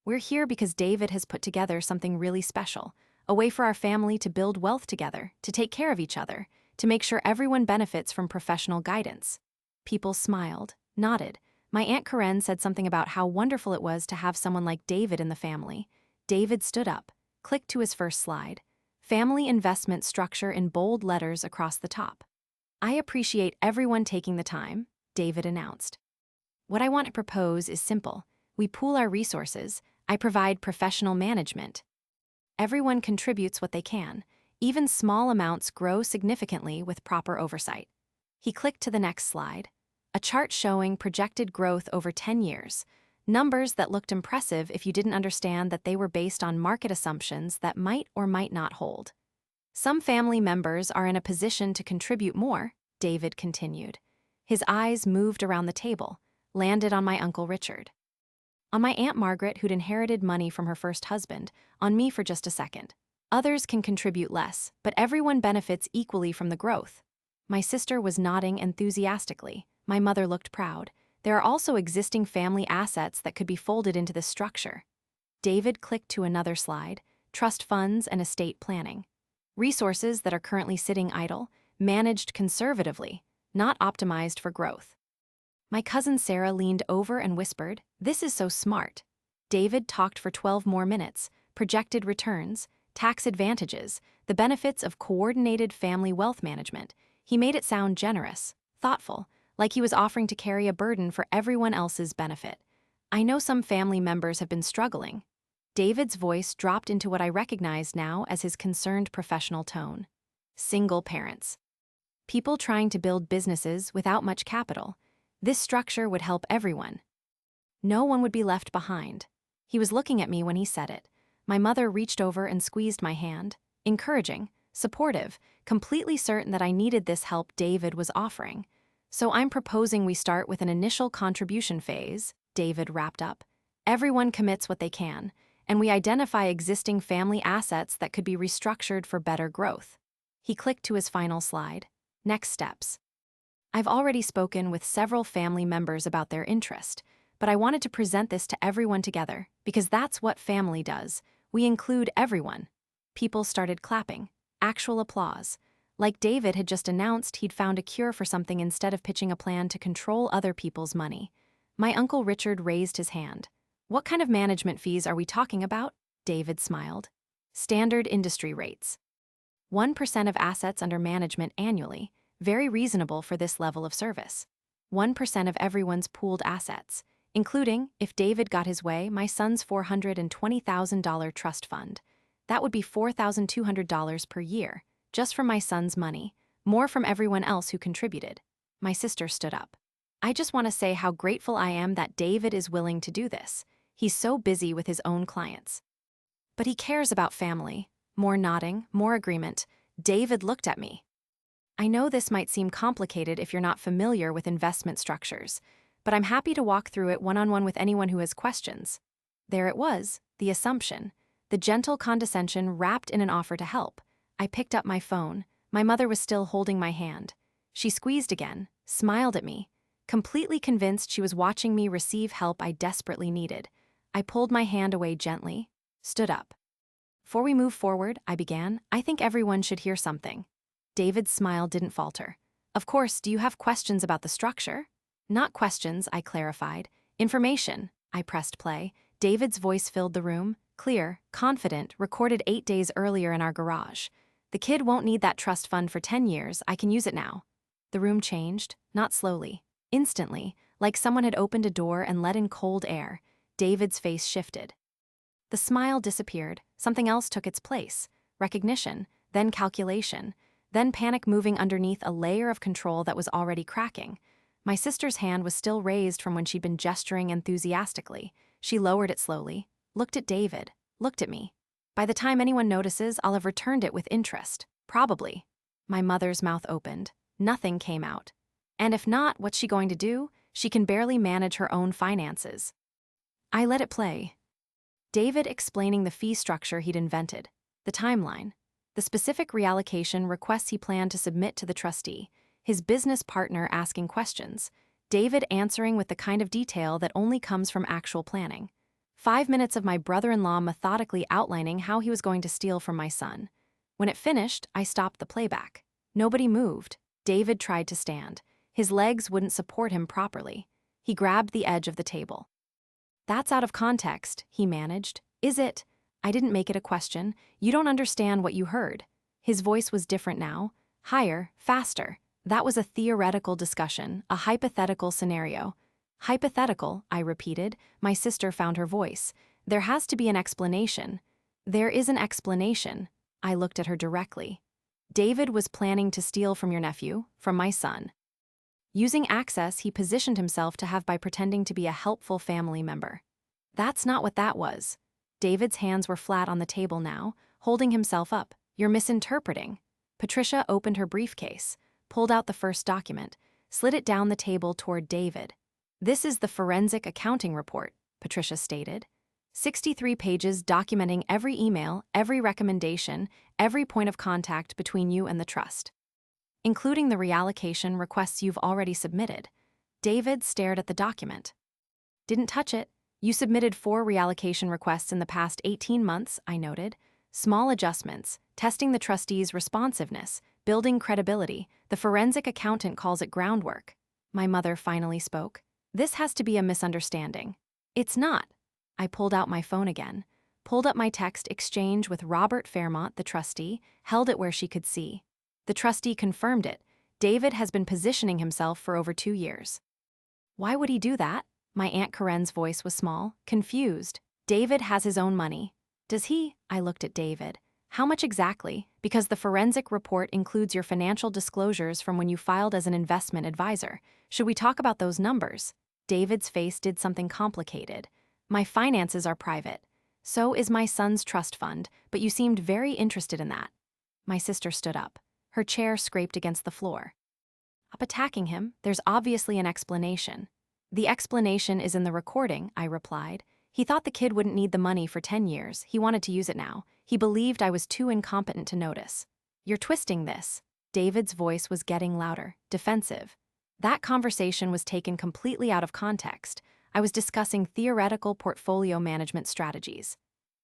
"We're here because David has put together something really special. A way for our family to build wealth together, to take care of each other, to make sure everyone benefits from professional guidance." People smiled, nodded. My Aunt Karen said something about how wonderful it was to have someone like David in the family. David stood up, clicked to his first slide. Family investment structure in bold letters across the top. "I appreciate everyone taking the time," David announced. "What I want to propose is simple. We pool our resources. I provide professional management. Everyone contributes what they can. Even small amounts grow significantly with proper oversight." He clicked to the next slide. A chart showing projected growth over 10 years. Numbers that looked impressive if you didn't understand that they were based on market assumptions that might or might not hold. "Some family members are in a position to contribute more," David continued. His eyes moved around the table, landed on my Uncle Richard. On my Aunt Margaret, who'd inherited money from her first husband, on me for just a second. "Others can contribute less, but everyone benefits equally from the growth." My sister was nodding enthusiastically. My mother looked proud. "There are also existing family assets that could be folded into this structure." David clicked to another slide, trust funds and estate planning. "Resources that are currently sitting idle, managed conservatively, not optimized for growth." My cousin Sarah leaned over and whispered, "This is so smart." David talked for 12 more minutes, projected returns, tax advantages, the benefits of coordinated family wealth management. He made it sound generous, thoughtful, like he was offering to carry a burden for everyone else's benefit. I know some family members have been struggling. David's voice dropped into what I recognize now as his concerned professional tone. Single parents. People trying to build businesses without much capital. This structure would help everyone. No one would be left behind. He was looking at me when he said it. My mother reached over and squeezed my hand, encouraging, supportive, completely certain that I needed this help David was offering. So I'm proposing we start with an initial contribution phase, David wrapped up. Everyone commits what they can, and we identify existing family assets that could be restructured for better growth. He clicked to his final slide. Next steps. I've already spoken with several family members about their interest, but I wanted to present this to everyone together, because that's what family does. We include everyone. People started clapping. Actual applause. Like David had just announced he'd found a cure for something instead of pitching a plan to control other people's money. My Uncle Richard raised his hand. What kind of management fees are we talking about? David smiled. Standard industry rates. 1% of assets under management annually, very reasonable for this level of service. 1% of everyone's pooled assets, including, if David got his way, my son's $420,000 trust fund. That would be $4,200 per year, just from my son's money, more from everyone else who contributed. My sister stood up. I just want to say how grateful I am that David is willing to do this. He's so busy with his own clients. But he cares about family. More nodding, more agreement. David looked at me. I know this might seem complicated if you're not familiar with investment structures, but I'm happy to walk through it one-on-one with anyone who has questions. There it was, the assumption. The gentle condescension wrapped in an offer to help. I picked up my phone. My mother was still holding my hand. She squeezed again, smiled at me, completely convinced she was watching me receive help I desperately needed. I pulled my hand away gently, stood up. Before we move forward, I began, I think everyone should hear something. David's smile didn't falter. Of course, do you have questions about the structure? Not questions, I clarified. Information. I pressed play. David's voice filled the room, clear, confident, recorded 8 days earlier in our garage. The kid won't need that trust fund for 10 years, I can use it now. The room changed, not slowly, instantly, like someone had opened a door and let in cold air. David's face shifted. The smile disappeared, something else took its place. Recognition, then calculation, then panic moving underneath a layer of control that was already cracking. My sister's hand was still raised from when she'd been gesturing enthusiastically. She lowered it slowly, looked at David, looked at me. By the time anyone notices, I'll have returned it with interest. Probably. My mother's mouth opened. Nothing came out. And if not, what's she going to do? She can barely manage her own finances. I let it play. David explaining the fee structure he'd invented, the timeline, the specific reallocation requests he planned to submit to the trustee, his business partner asking questions, David answering with the kind of detail that only comes from actual planning. 5 minutes of my brother-in-law methodically outlining how he was going to steal from my son. When it finished, I stopped the playback. Nobody moved. David tried to stand. His legs wouldn't support him properly. He grabbed the edge of the table. That's out of context, he managed. Is it? I didn't make it a question. You don't understand what you heard. His voice was different now. Higher, faster. That was a theoretical discussion, a hypothetical scenario. Hypothetical, I repeated. My sister found her voice. There has to be an explanation. There is an explanation. I looked at her directly. David was planning to steal from your nephew, from my son. Using access he positioned himself to have by pretending to be a helpful family member. That's not what that was. David's hands were flat on the table now, holding himself up. You're misinterpreting. Patricia opened her briefcase, pulled out the first document, slid it down the table toward David. This is the forensic accounting report, Patricia stated. 63 pages documenting every email, every recommendation, every point of contact between you and the trust, including the reallocation requests you've already submitted. David stared at the document. Didn't touch it. You submitted 4 reallocation requests in the past 18 months, I noted. Small adjustments, testing the trustee's responsiveness, building credibility. The forensic accountant calls it groundwork. My mother finally spoke. This has to be a misunderstanding. It's not. I pulled out my phone again, pulled up my text exchange with Robert Fairmont, the trustee, held it where she could see. The trustee confirmed it. David has been positioning himself for over 2 years. Why would he do that? My Aunt Karen's voice was small, confused. David has his own money. Does he? I looked at David. How much exactly? Because the forensic report includes your financial disclosures from when you filed as an investment advisor. Should we talk about those numbers? David's face did something complicated. My finances are private. So is my son's trust fund, but you seemed very interested in that. My sister stood up. Her chair scraped against the floor. Stop attacking him. There's obviously an explanation. The explanation is in the recording, I replied. He thought the kid wouldn't need the money for 10 years. He wanted to use it now. He believed I was too incompetent to notice. You're twisting this. David's voice was getting louder, defensive. That conversation was taken completely out of context. I was discussing theoretical portfolio management strategies.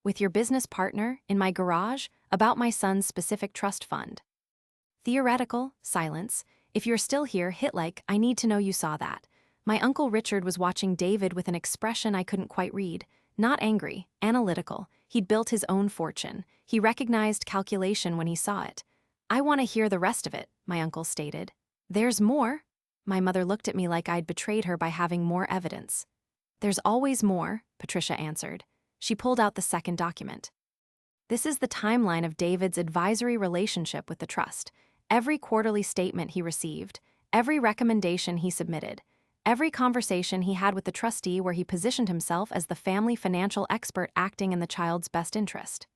With your business partner, in my garage, about my son's specific trust fund. Theoretical, silence. If you're still here, hit like, I need to know you saw that. My Uncle Richard was watching David with an expression I couldn't quite read. Not angry, analytical. He'd built his own fortune. He recognized calculation when he saw it. I want to hear the rest of it, my uncle stated. There's more? My mother looked at me like I'd betrayed her by having more evidence. There's always more, Patricia answered. She pulled out the second document. This is the timeline of David's advisory relationship with the trust. Every quarterly statement he received, every recommendation he submitted, every conversation he had with the trustee where he positioned himself as the family financial expert acting in the child's best interest.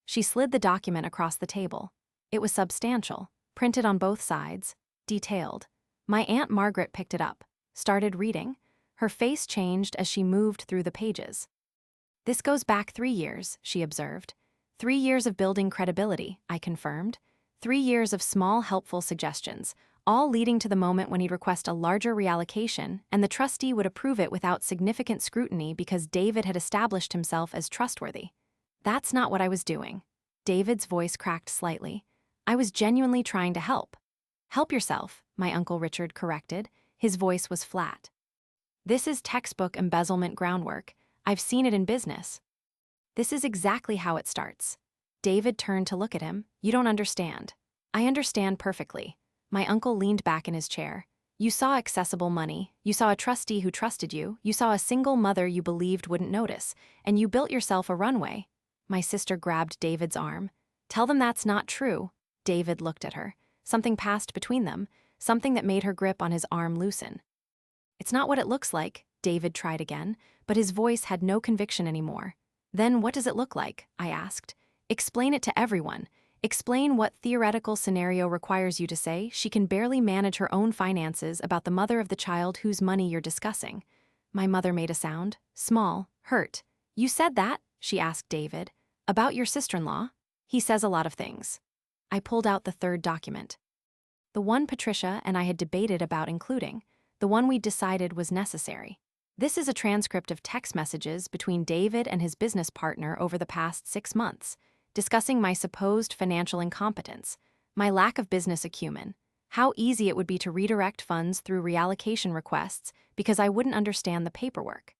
She slid the document across the table. It was substantial, printed on both sides, detailed. My Aunt Margaret picked it up, started reading. Her face changed as she moved through the pages. This goes back 3 years, she observed. 3 years of building credibility, I confirmed. 3 years of small, helpful suggestions, all leading to the moment when he'd request a larger reallocation, and the trustee would approve it without significant scrutiny because David had established himself as trustworthy. That's not what I was doing. David's voice cracked slightly. I was genuinely trying to help. Help yourself, my Uncle Richard corrected. His voice was flat. This is textbook embezzlement groundwork. I've seen it in business. This is exactly how it starts. David turned to look at him. You don't understand. I understand perfectly. My uncle leaned back in his chair. You saw accessible money. You saw a trustee who trusted you. You saw a single mother you believed wouldn't notice. And you built yourself a runway. My sister grabbed David's arm. Tell them that's not true. David looked at her. Something passed between them, something that made her grip on his arm loosen. It's not what it looks like, David tried again, but his voice had no conviction anymore. Then what does it look like? I asked. Explain it to everyone. Explain what theoretical scenario requires you to say she can barely manage her own finances about the mother of the child whose money you're discussing. My mother made a sound, small, hurt. You said that? She asked David. About your sister-in-law? He says a lot of things. I pulled out the third document. The one Patricia and I had debated about including, the one we decided was necessary. This is a transcript of text messages between David and his business partner over the past 6 months, discussing my supposed financial incompetence, my lack of business acumen, how easy it would be to redirect funds through reallocation requests because I wouldn't understand the paperwork.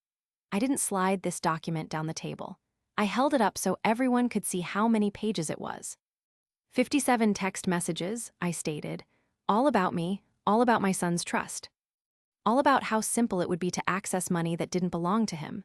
I didn't slide this document down the table. I held it up so everyone could see how many pages it was. 57 text messages, I stated, all about me, all about my son's trust. All about how simple it would be to access money that didn't belong to him.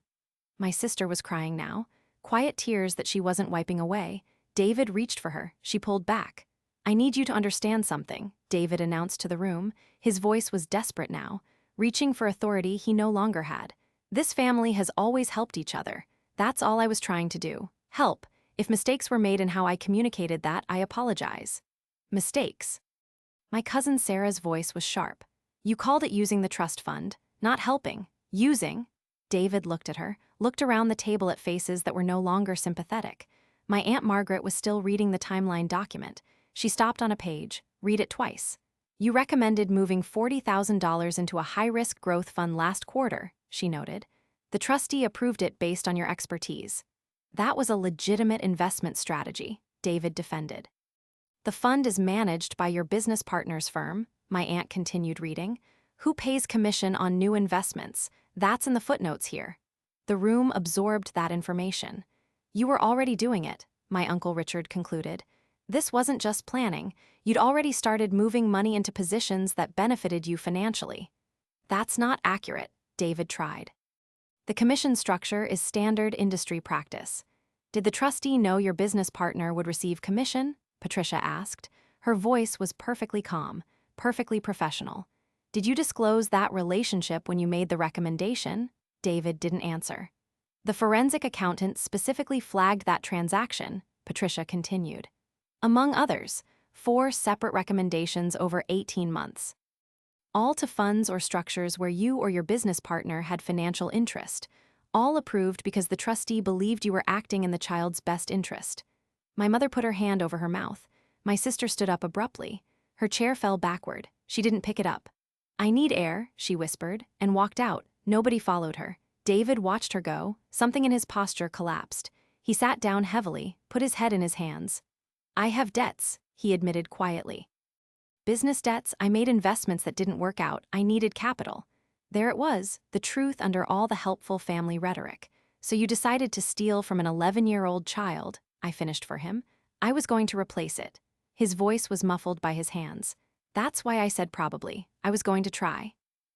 My sister was crying now, quiet tears that she wasn't wiping away. David reached for her. She pulled back. I need you to understand something, David announced to the room. His voice was desperate now, reaching for authority he no longer had. This family has always helped each other. That's all I was trying to do. Help. If mistakes were made in how I communicated that, I apologize. Mistakes. My cousin Sarah's voice was sharp. You called it using the trust fund, not helping. Using. David looked at her, looked around the table at faces that were no longer sympathetic. My Aunt Margaret was still reading the timeline document. She stopped on a page. Read it twice. You recommended moving $40,000 into a high-risk growth fund last quarter, she noted. The trustee approved it based on your expertise. That was a legitimate investment strategy, David defended. The fund is managed by your business partner's firm, my aunt continued reading. Who pays commission on new investments? That's in the footnotes here. The room absorbed that information. You were already doing it, my Uncle Richard concluded. This wasn't just planning. You'd already started moving money into positions that benefited you financially. That's not accurate, David tried. The commission structure is standard industry practice. Did the trustee know your business partner would receive commission? Patricia asked. Her voice was perfectly calm, perfectly professional. Did you disclose that relationship when you made the recommendation? David didn't answer. The forensic accountant specifically flagged that transaction, Patricia continued. Among others, 4 separate recommendations over 18 months. All to funds or structures where you or your business partner had financial interest, all approved because the trustee believed you were acting in the child's best interest. My mother put her hand over her mouth. My sister stood up abruptly. Her chair fell backward. She didn't pick it up. "I need air," she whispered, and walked out. Nobody followed her. David watched her go. Something in his posture collapsed. He sat down heavily, put his head in his hands. "I have debts," he admitted quietly. "Business debts. I made investments that didn't work out. I needed capital." There it was, the truth under all the helpful family rhetoric. "So you decided to steal from an 11-year-old child," I finished for him. "I was going to replace it." His voice was muffled by his hands. "That's why I said probably. I was going to try."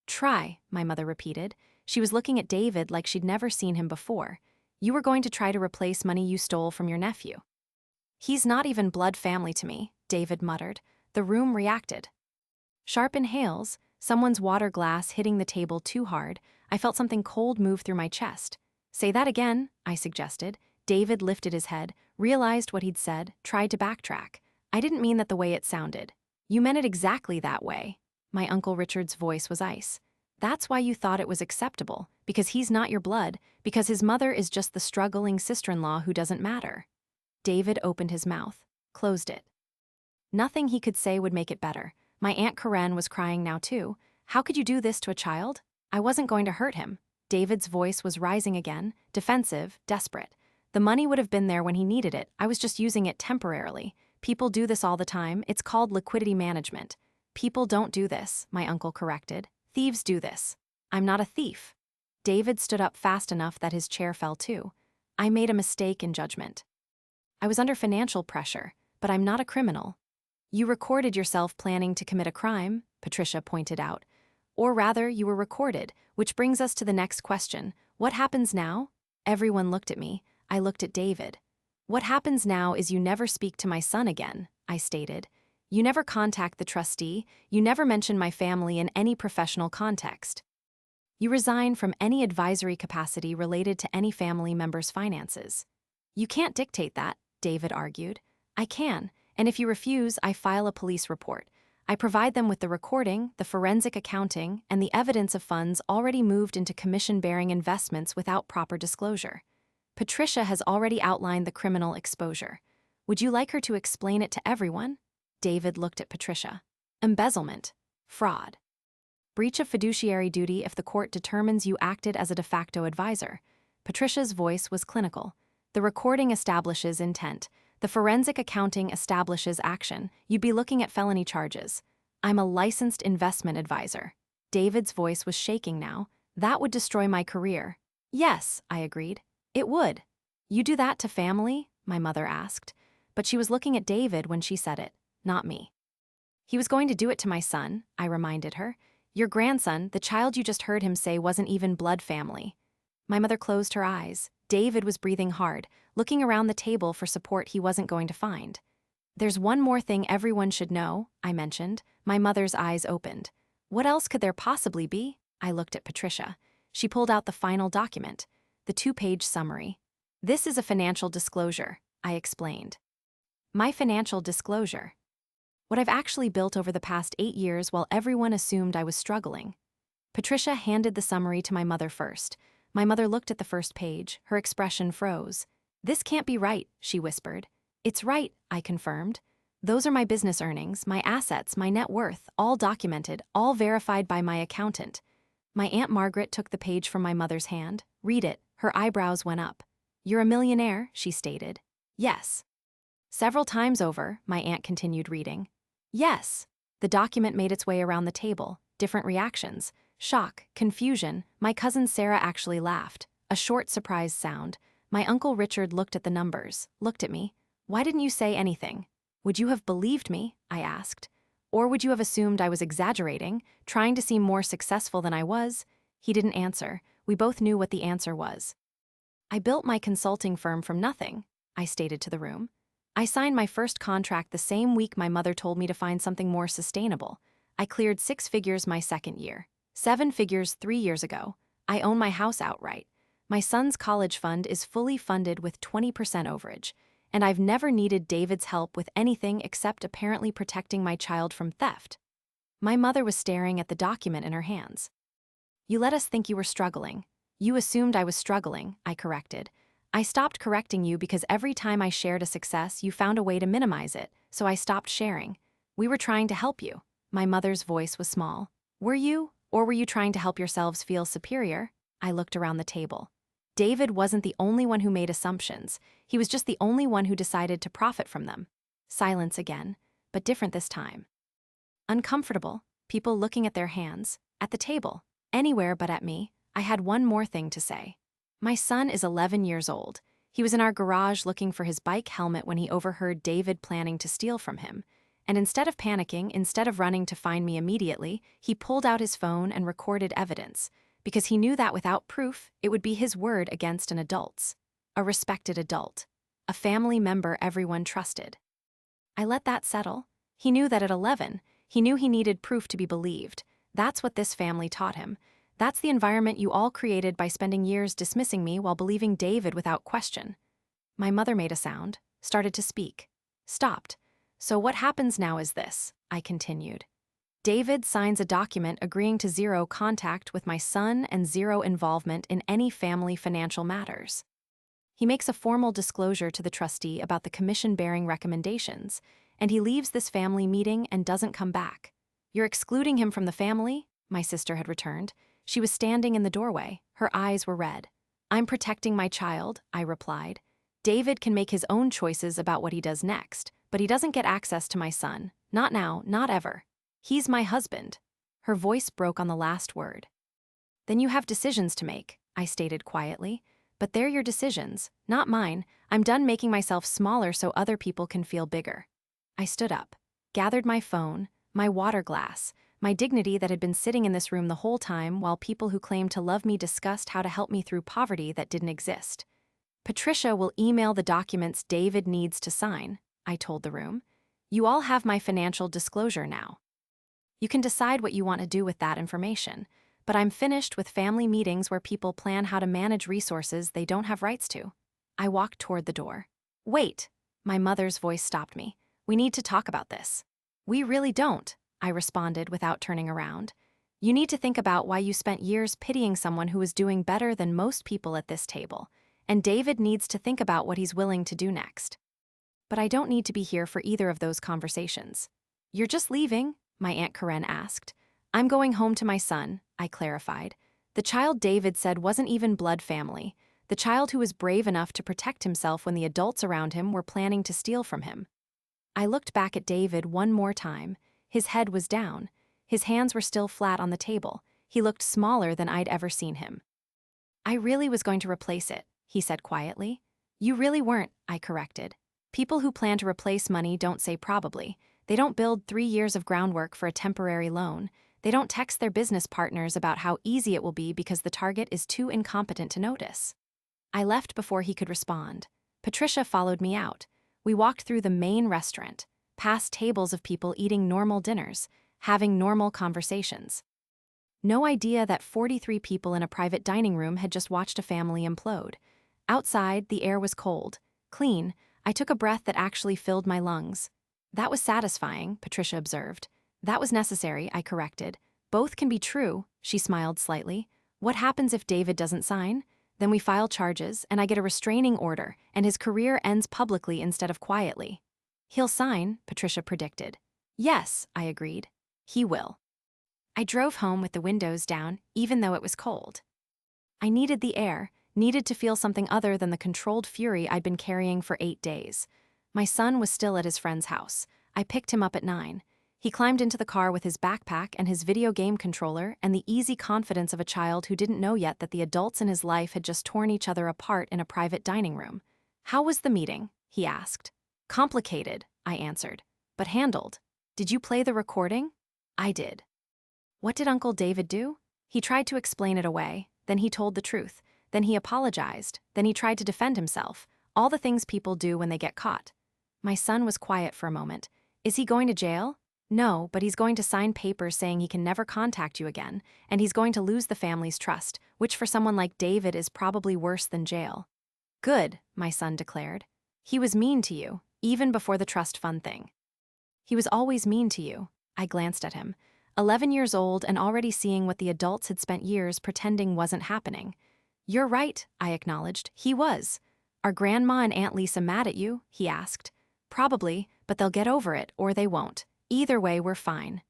"Try," my mother repeated. She was looking at David like she'd never seen him before. "You were going to try to replace money you stole from your nephew." "He's not even blood family to me," David muttered. The room reacted. Sharp inhales, someone's water glass hitting the table too hard. I felt something cold move through my chest. "Say that again," I suggested. David lifted his head, realized what he'd said, tried to backtrack. "I didn't mean that the way it sounded." "You meant it exactly that way." My Uncle Richard's voice was ice. "That's why you thought it was acceptable, because he's not your blood, because his mother is just the struggling sister-in-law who doesn't matter." David opened his mouth, closed it. Nothing he could say would make it better. My Aunt Karen was crying now too. "How could you do this to a child?" "I wasn't going to hurt him." David's voice was rising again, defensive, desperate. "The money would have been there when he needed it. I was just using it temporarily. People do this all the time. It's called liquidity management." "People don't do this," my uncle corrected. "Thieves do this." "I'm not a thief." David stood up fast enough that his chair fell too. "I made a mistake in judgment. I was under financial pressure, but I'm not a criminal." "You recorded yourself planning to commit a crime," Patricia pointed out. "Or rather, you were recorded, which brings us to the next question. What happens now?" Everyone looked at me. I looked at David. "What happens now is you never speak to my son again," I stated. "You never contact the trustee. You never mention my family in any professional context. You resign from any advisory capacity related to any family member's finances." "You can't dictate that," David argued. "I can. And if you refuse, I file a police report. I provide them with the recording, the forensic accounting, and the evidence of funds already moved into commission-bearing investments without proper disclosure. Patricia has already outlined the criminal exposure. Would you like her to explain it to everyone?" David looked at Patricia. "Embezzlement. Fraud. Breach of fiduciary duty if the court determines you acted as a de facto advisor." Patricia's voice was clinical. "The recording establishes intent. The forensic accounting establishes action. You'd be looking at felony charges. I'm a licensed investment advisor." David's voice was shaking now. "That would destroy my career." "Yes," I agreed. "It would." "You do that to family?" my mother asked. But she was looking at David when she said it, not me. "He was going to do it to my son," I reminded her. "Your grandson, the child you just heard him say wasn't even blood family." My mother closed her eyes. David was breathing hard, looking around the table for support he wasn't going to find. "There's one more thing everyone should know," I mentioned. My mother's eyes opened. "What else could there possibly be?" I looked at Patricia. She pulled out the final document, the 2-page summary. "This is a financial disclosure," I explained. "My financial disclosure. What I've actually built over the past 8 years while everyone assumed I was struggling." Patricia handed the summary to my mother first. My mother looked at the first page. Her expression froze. "This can't be right," she whispered. "It's right," I confirmed. "Those are my business earnings, my assets, my net worth, all documented, all verified by my accountant." My Aunt Margaret took the page from my mother's hand. "Read it." Her eyebrows went up. "You're a millionaire," she stated. "Yes." "Several times over," my aunt continued reading. "Yes." The document made its way around the table. Different reactions. Shock, confusion. My cousin Sarah actually laughed. A short, surprised sound. My Uncle Richard looked at the numbers, looked at me. "Why didn't you say anything?" "Would you have believed me?" I asked. "Or would you have assumed I was exaggerating, trying to seem more successful than I was?" He didn't answer. We both knew what the answer was. I built my consulting firm from nothing, I stated to the room. I signed my first contract the same week my mother told me to find something more sustainable. I cleared 6 figures my second year, 7 figures 3 years ago. I own my house outright. My son's college fund is fully funded with 20% overage, and I've never needed David's help with anything except apparently protecting my child from theft. My mother was staring at the document in her hands. You let us think you were struggling. You assumed I was struggling, I corrected. I stopped correcting you because every time I shared a success, you found a way to minimize it, so I stopped sharing. We were trying to help you. My mother's voice was small. Were you? Or were you trying to help yourselves feel superior? I looked around the table. David wasn't the only one who made assumptions. He was just the only one who decided to profit from them. Silence again, but different this time. Uncomfortable, people looking at their hands, at the table, anywhere but at me. I had one more thing to say. My son is 11 years old. He was in our garage looking for his bike helmet when he overheard David planning to steal from him. And instead of panicking, instead of running to find me immediately, he pulled out his phone and recorded evidence, because he knew that without proof, it would be his word against an adult's. A respected adult. A family member everyone trusted. I let that settle. He knew that at 11, he knew he needed proof to be believed. That's what this family taught him. That's the environment you all created by spending years dismissing me while believing David without question. My mother made a sound, started to speak, stopped. So what happens now is this, I continued. David signs a document agreeing to zero contact with my son and zero involvement in any family financial matters. He makes a formal disclosure to the trustee about the commission-bearing recommendations, and he leaves this family meeting and doesn't come back. You're excluding him from the family? My sister had returned. She was standing in the doorway. Her eyes were red. I'm protecting my child, I replied. David can make his own choices about what he does next, but he doesn't get access to my son. Not now, not ever. He's my husband. Her voice broke on the last word. Then you have decisions to make, I stated quietly. But they're your decisions, not mine. I'm done making myself smaller so other people can feel bigger. I stood up, gathered my phone, my water glass, my dignity that had been sitting in this room the whole time while people who claimed to love me discussed how to help me through poverty that didn't exist. Patricia will email the documents David needs to sign, I told the room. You all have my financial disclosure now. You can decide what you want to do with that information, but I'm finished with family meetings where people plan how to manage resources they don't have rights to. I walked toward the door. Wait, my mother's voice stopped me. We need to talk about this. We really don't, I responded without turning around. You need to think about why you spent years pitying someone who was doing better than most people at this table, and David needs to think about what he's willing to do next. But I don't need to be here for either of those conversations. You're just leaving? My Aunt Karen asked. I'm going home to my son, I clarified. The child David said wasn't even blood family, the child who was brave enough to protect himself when the adults around him were planning to steal from him. I looked back at David one more time. His head was down. His hands were still flat on the table. He looked smaller than I'd ever seen him. I really was going to replace it, he said quietly. You really weren't, I corrected. People who plan to replace money don't say probably. They don't build 3 years of groundwork for a temporary loan. They don't text their business partners about how easy it will be because the target is too incompetent to notice. I left before he could respond. Patricia followed me out. We walked through the main restaurant, past tables of people eating normal dinners, having normal conversations. No idea that 43 people in a private dining room had just watched a family implode. Outside, the air was cold, clean. I took a breath that actually filled my lungs. That was satisfying, Patricia observed. That was necessary, I corrected. Both can be true, she smiled slightly. What happens if David doesn't sign? Then we file charges, and I get a restraining order, and his career ends publicly instead of quietly. He'll sign, Patricia predicted. Yes, I agreed. He will. I drove home with the windows down, even though it was cold. I needed the air, needed to feel something other than the controlled fury I'd been carrying for 8 days. My son was still at his friend's house. I picked him up at 9. He climbed into the car with his backpack and his video game controller and the easy confidence of a child who didn't know yet that the adults in his life had just torn each other apart in a private dining room. How was the meeting? He asked. Complicated, I answered, but handled. Did you play the recording? I did. What did Uncle David do? He tried to explain it away. Then he told the truth. Then he apologized. Then he tried to defend himself. All the things people do when they get caught. My son was quiet for a moment. Is he going to jail? No, but he's going to sign papers saying he can never contact you again, and he's going to lose the family's trust, which for someone like David is probably worse than jail. Good, my son declared. He was mean to you, even before the trust fund thing. He was always mean to you. I glanced at him. 11 years old and already seeing what the adults had spent years pretending wasn't happening. You're right, I acknowledged. He was. Are Grandma and Aunt Lisa mad at you? He asked. Probably, but they'll get over it, or they won't. Either way, we're fine.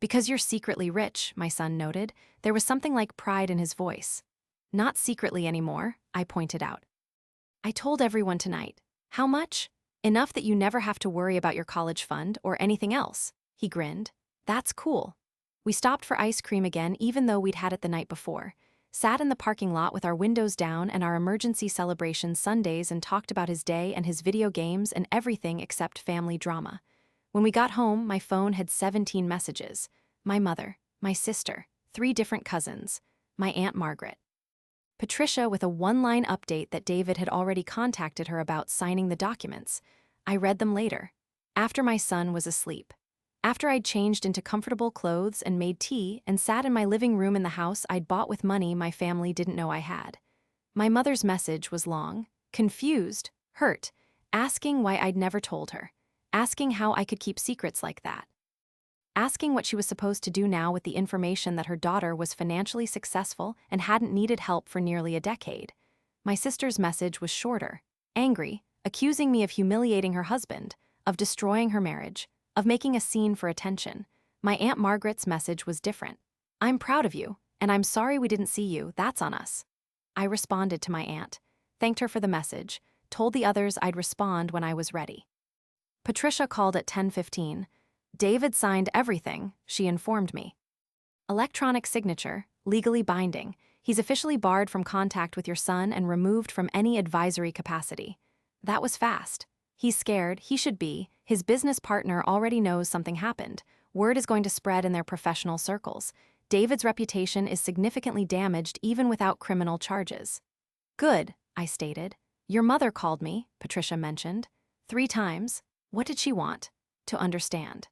Because you're secretly rich, my son noted. There was something like pride in his voice. Not secretly anymore, I pointed out. I told everyone tonight. How much? Enough that you never have to worry about your college fund or anything else. He grinned. That's cool. We stopped for ice cream again even though we'd had it the night before. Sat in the parking lot with our windows down and our emergency celebration Sundays and talked about his day and his video games and everything except family drama. When we got home, my phone had 17 messages. My mother, my sister, 3 different cousins, my Aunt Margaret. Patricia with a one-line update that David had already contacted her about signing the documents. I read them later, after my son was asleep. After I'd changed into comfortable clothes and made tea and sat in my living room in the house I'd bought with money my family didn't know I had. My mother's message was long, confused, hurt, asking why I'd never told her, asking how I could keep secrets like that. Asking what she was supposed to do now with the information that her daughter was financially successful and hadn't needed help for nearly a decade. My sister's message was shorter, angry, accusing me of humiliating her husband, of destroying her marriage, of making a scene for attention. My Aunt Margaret's message was different. I'm proud of you, and I'm sorry we didn't see you, that's on us. I responded to my aunt, thanked her for the message, told the others I'd respond when I was ready. Patricia called at 10:15. David signed everything, she informed me. Electronic signature, legally binding. He's officially barred from contact with your son and removed from any advisory capacity. That was fast. He's scared, he should be. His business partner already knows something happened. Word is going to spread in their professional circles. David's reputation is significantly damaged even without criminal charges. Good, I stated. Your mother called me, Patricia mentioned. 3 times. What did she want? To understand.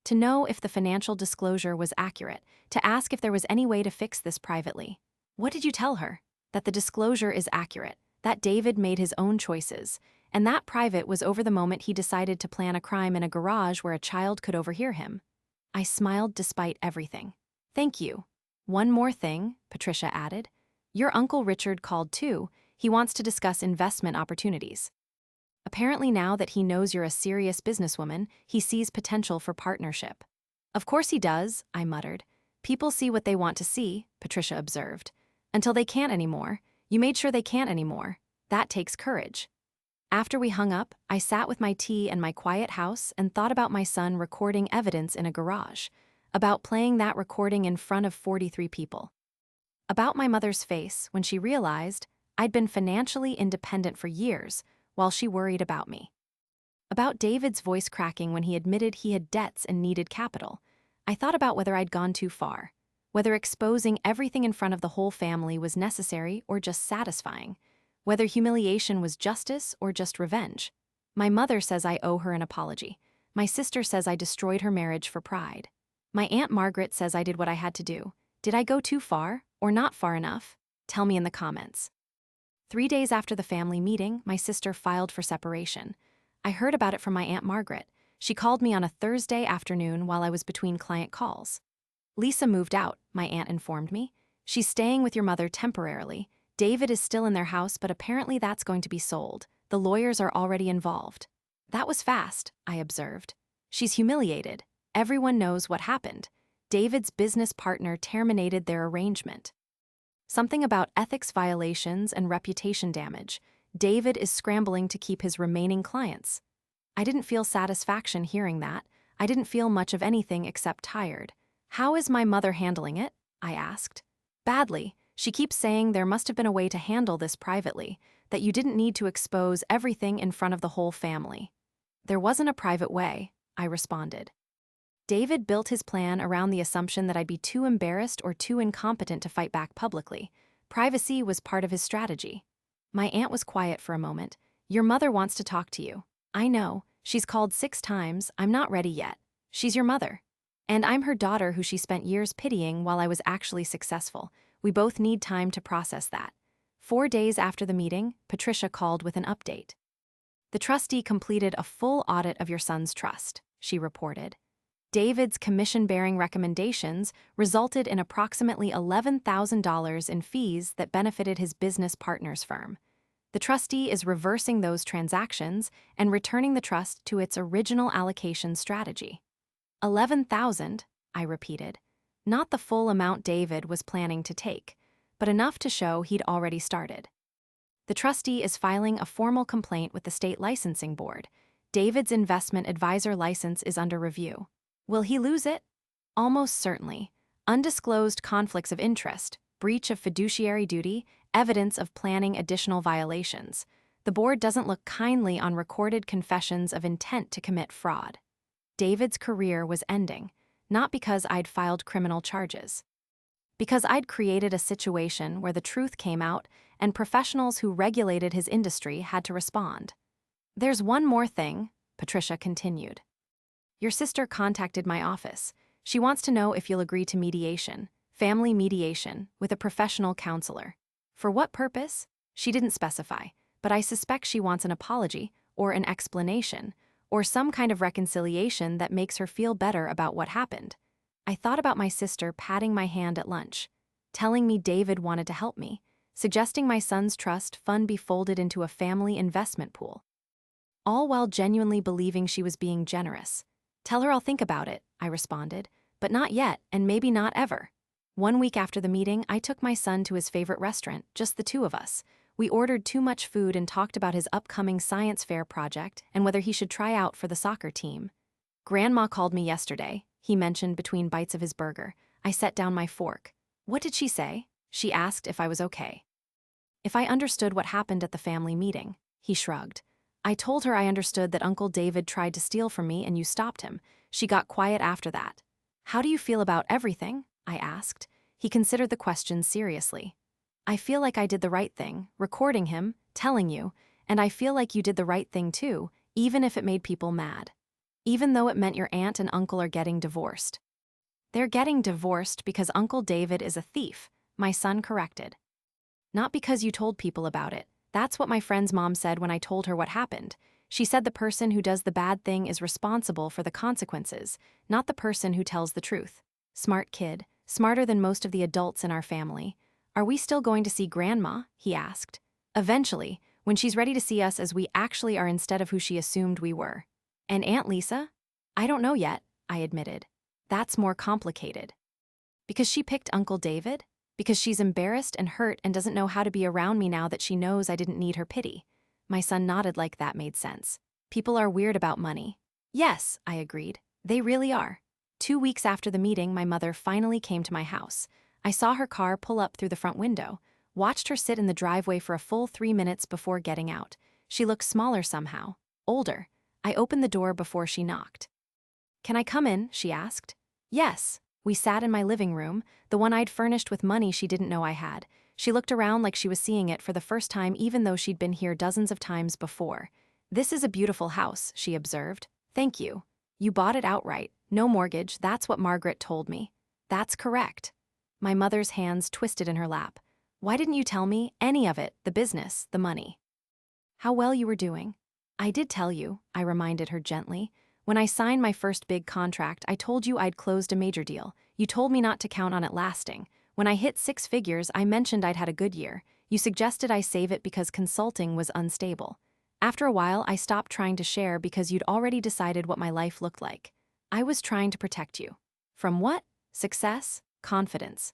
To know if the financial disclosure was accurate, to ask if there was any way to fix this privately. What did you tell her? That the disclosure is accurate, that David made his own choices, and that private was over the moment he decided to plan a crime in a garage where a child could overhear him. I smiled despite everything. Thank you. One more thing, Patricia added. Your Uncle Richard called too. He wants to discuss investment opportunities. Apparently now that he knows you're a serious businesswoman, he sees potential for partnership. Of course he does, I muttered. People see what they want to see, Patricia observed. Until they can't anymore. You made sure they can't anymore. That takes courage. After we hung up, I sat with my tea in my quiet house and thought about my son recording evidence in a garage, about playing that recording in front of 43 people. About my mother's face when she realized I'd been financially independent for years, while she worried about me. About David's voice cracking when he admitted he had debts and needed capital. I thought about whether I'd gone too far, whether exposing everything in front of the whole family was necessary or just satisfying, whether humiliation was justice or just revenge. My mother says I owe her an apology. My sister says I destroyed her marriage for pride. My Aunt Margaret says I did what I had to do. Did I go too far or not far enough? Tell me in the comments. 3 days after the family meeting, my sister filed for separation. I heard about it from my Aunt Margaret. She called me on a Thursday afternoon while I was between client calls. Lisa moved out, my aunt informed me. She's staying with your mother temporarily. David is still in their house, but apparently that's going to be sold. The lawyers are already involved. That was fast, I observed. She's humiliated. Everyone knows what happened. David's business partner terminated their arrangement. Something about ethics violations and reputation damage. David is scrambling to keep his remaining clients. I didn't feel satisfaction hearing that. I didn't feel much of anything except tired. How is my mother handling it? I asked. Badly. She keeps saying there must have been a way to handle this privately, that you didn't need to expose everything in front of the whole family. There wasn't a private way, I responded. David built his plan around the assumption that I'd be too embarrassed or too incompetent to fight back publicly. Privacy was part of his strategy. My aunt was quiet for a moment. Your mother wants to talk to you. I know. She's called 6 times. I'm not ready yet. She's your mother. And I'm her daughter who she spent years pitying while I was actually successful. We both need time to process that. 4 days after the meeting, Patricia called with an update. The trustee completed a full audit of your son's trust, she reported. David's commission-bearing recommendations resulted in approximately $11,000 in fees that benefited his business partner's firm. The trustee is reversing those transactions and returning the trust to its original allocation strategy. 11,000, I repeated. Not the full amount David was planning to take, but enough to show he'd already started. The trustee is filing a formal complaint with the state licensing board. David's investment advisor license is under review. Will he lose it? Almost certainly. Undisclosed conflicts of interest, breach of fiduciary duty, evidence of planning additional violations. The board doesn't look kindly on recorded confessions of intent to commit fraud. David's career was ending, not because I'd filed criminal charges. Because I'd created a situation where the truth came out and professionals who regulated his industry had to respond. There's one more thing, Patricia continued. Your sister contacted my office. She wants to know if you'll agree to mediation, family mediation, with a professional counselor. For what purpose? She didn't specify, but I suspect she wants an apology, or an explanation, or some kind of reconciliation that makes her feel better about what happened. I thought about my sister patting my hand at lunch, telling me David wanted to help me, suggesting my son's trust fund be folded into a family investment pool. All while genuinely believing she was being generous. Tell her I'll think about it, I responded, but not yet, and maybe not ever. 1 week after the meeting, I took my son to his favorite restaurant, just the two of us. We ordered too much food and talked about his upcoming science fair project and whether he should try out for the soccer team. Grandma called me yesterday, he mentioned between bites of his burger. I set down my fork. What did she say? She asked if I was okay. If I understood what happened at the family meeting, he shrugged. I told her I understood that Uncle David tried to steal from me and you stopped him. She got quiet after that. How do you feel about everything? I asked. He considered the question seriously. I feel like I did the right thing, recording him, telling you, and I feel like you did the right thing too, even if it made people mad. Even though it meant your aunt and uncle are getting divorced. They're getting divorced because Uncle David is a thief, my son corrected. Not because you told people about it. That's what my friend's mom said when I told her what happened. She said the person who does the bad thing is responsible for the consequences, not the person who tells the truth. Smart kid, smarter than most of the adults in our family. Are we still going to see Grandma? He asked. Eventually, when she's ready to see us as we actually are instead of who she assumed we were. And Aunt Lisa? I don't know yet, I admitted. That's more complicated. Because she picked Uncle David? Because she's embarrassed and hurt and doesn't know how to be around me now that she knows I didn't need her pity. My son nodded like that made sense. People are weird about money. Yes, I agreed. They really are. 2 weeks after the meeting, my mother finally came to my house. I saw her car pull up through the front window, watched her sit in the driveway for a full 3 minutes before getting out. She looked smaller somehow, older. I opened the door before she knocked. Can I come in? She asked. Yes. We sat in my living room, the one I'd furnished with money she didn't know I had. She looked around like she was seeing it for the first time even though she'd been here dozens of times before. This is a beautiful house, she observed. Thank you. You bought it outright, no mortgage, that's what Margaret told me. That's correct. My mother's hands twisted in her lap. Why didn't you tell me any of it, the business, the money? How well you were doing. I did tell you, I reminded her gently. When I signed my first big contract, I told you I'd closed a major deal. You told me not to count on it lasting. When I hit 6 figures, I mentioned I'd had a good year. You suggested I save it because consulting was unstable. After a while, I stopped trying to share because you'd already decided what my life looked like. I was trying to protect you. From what? Success? Confidence.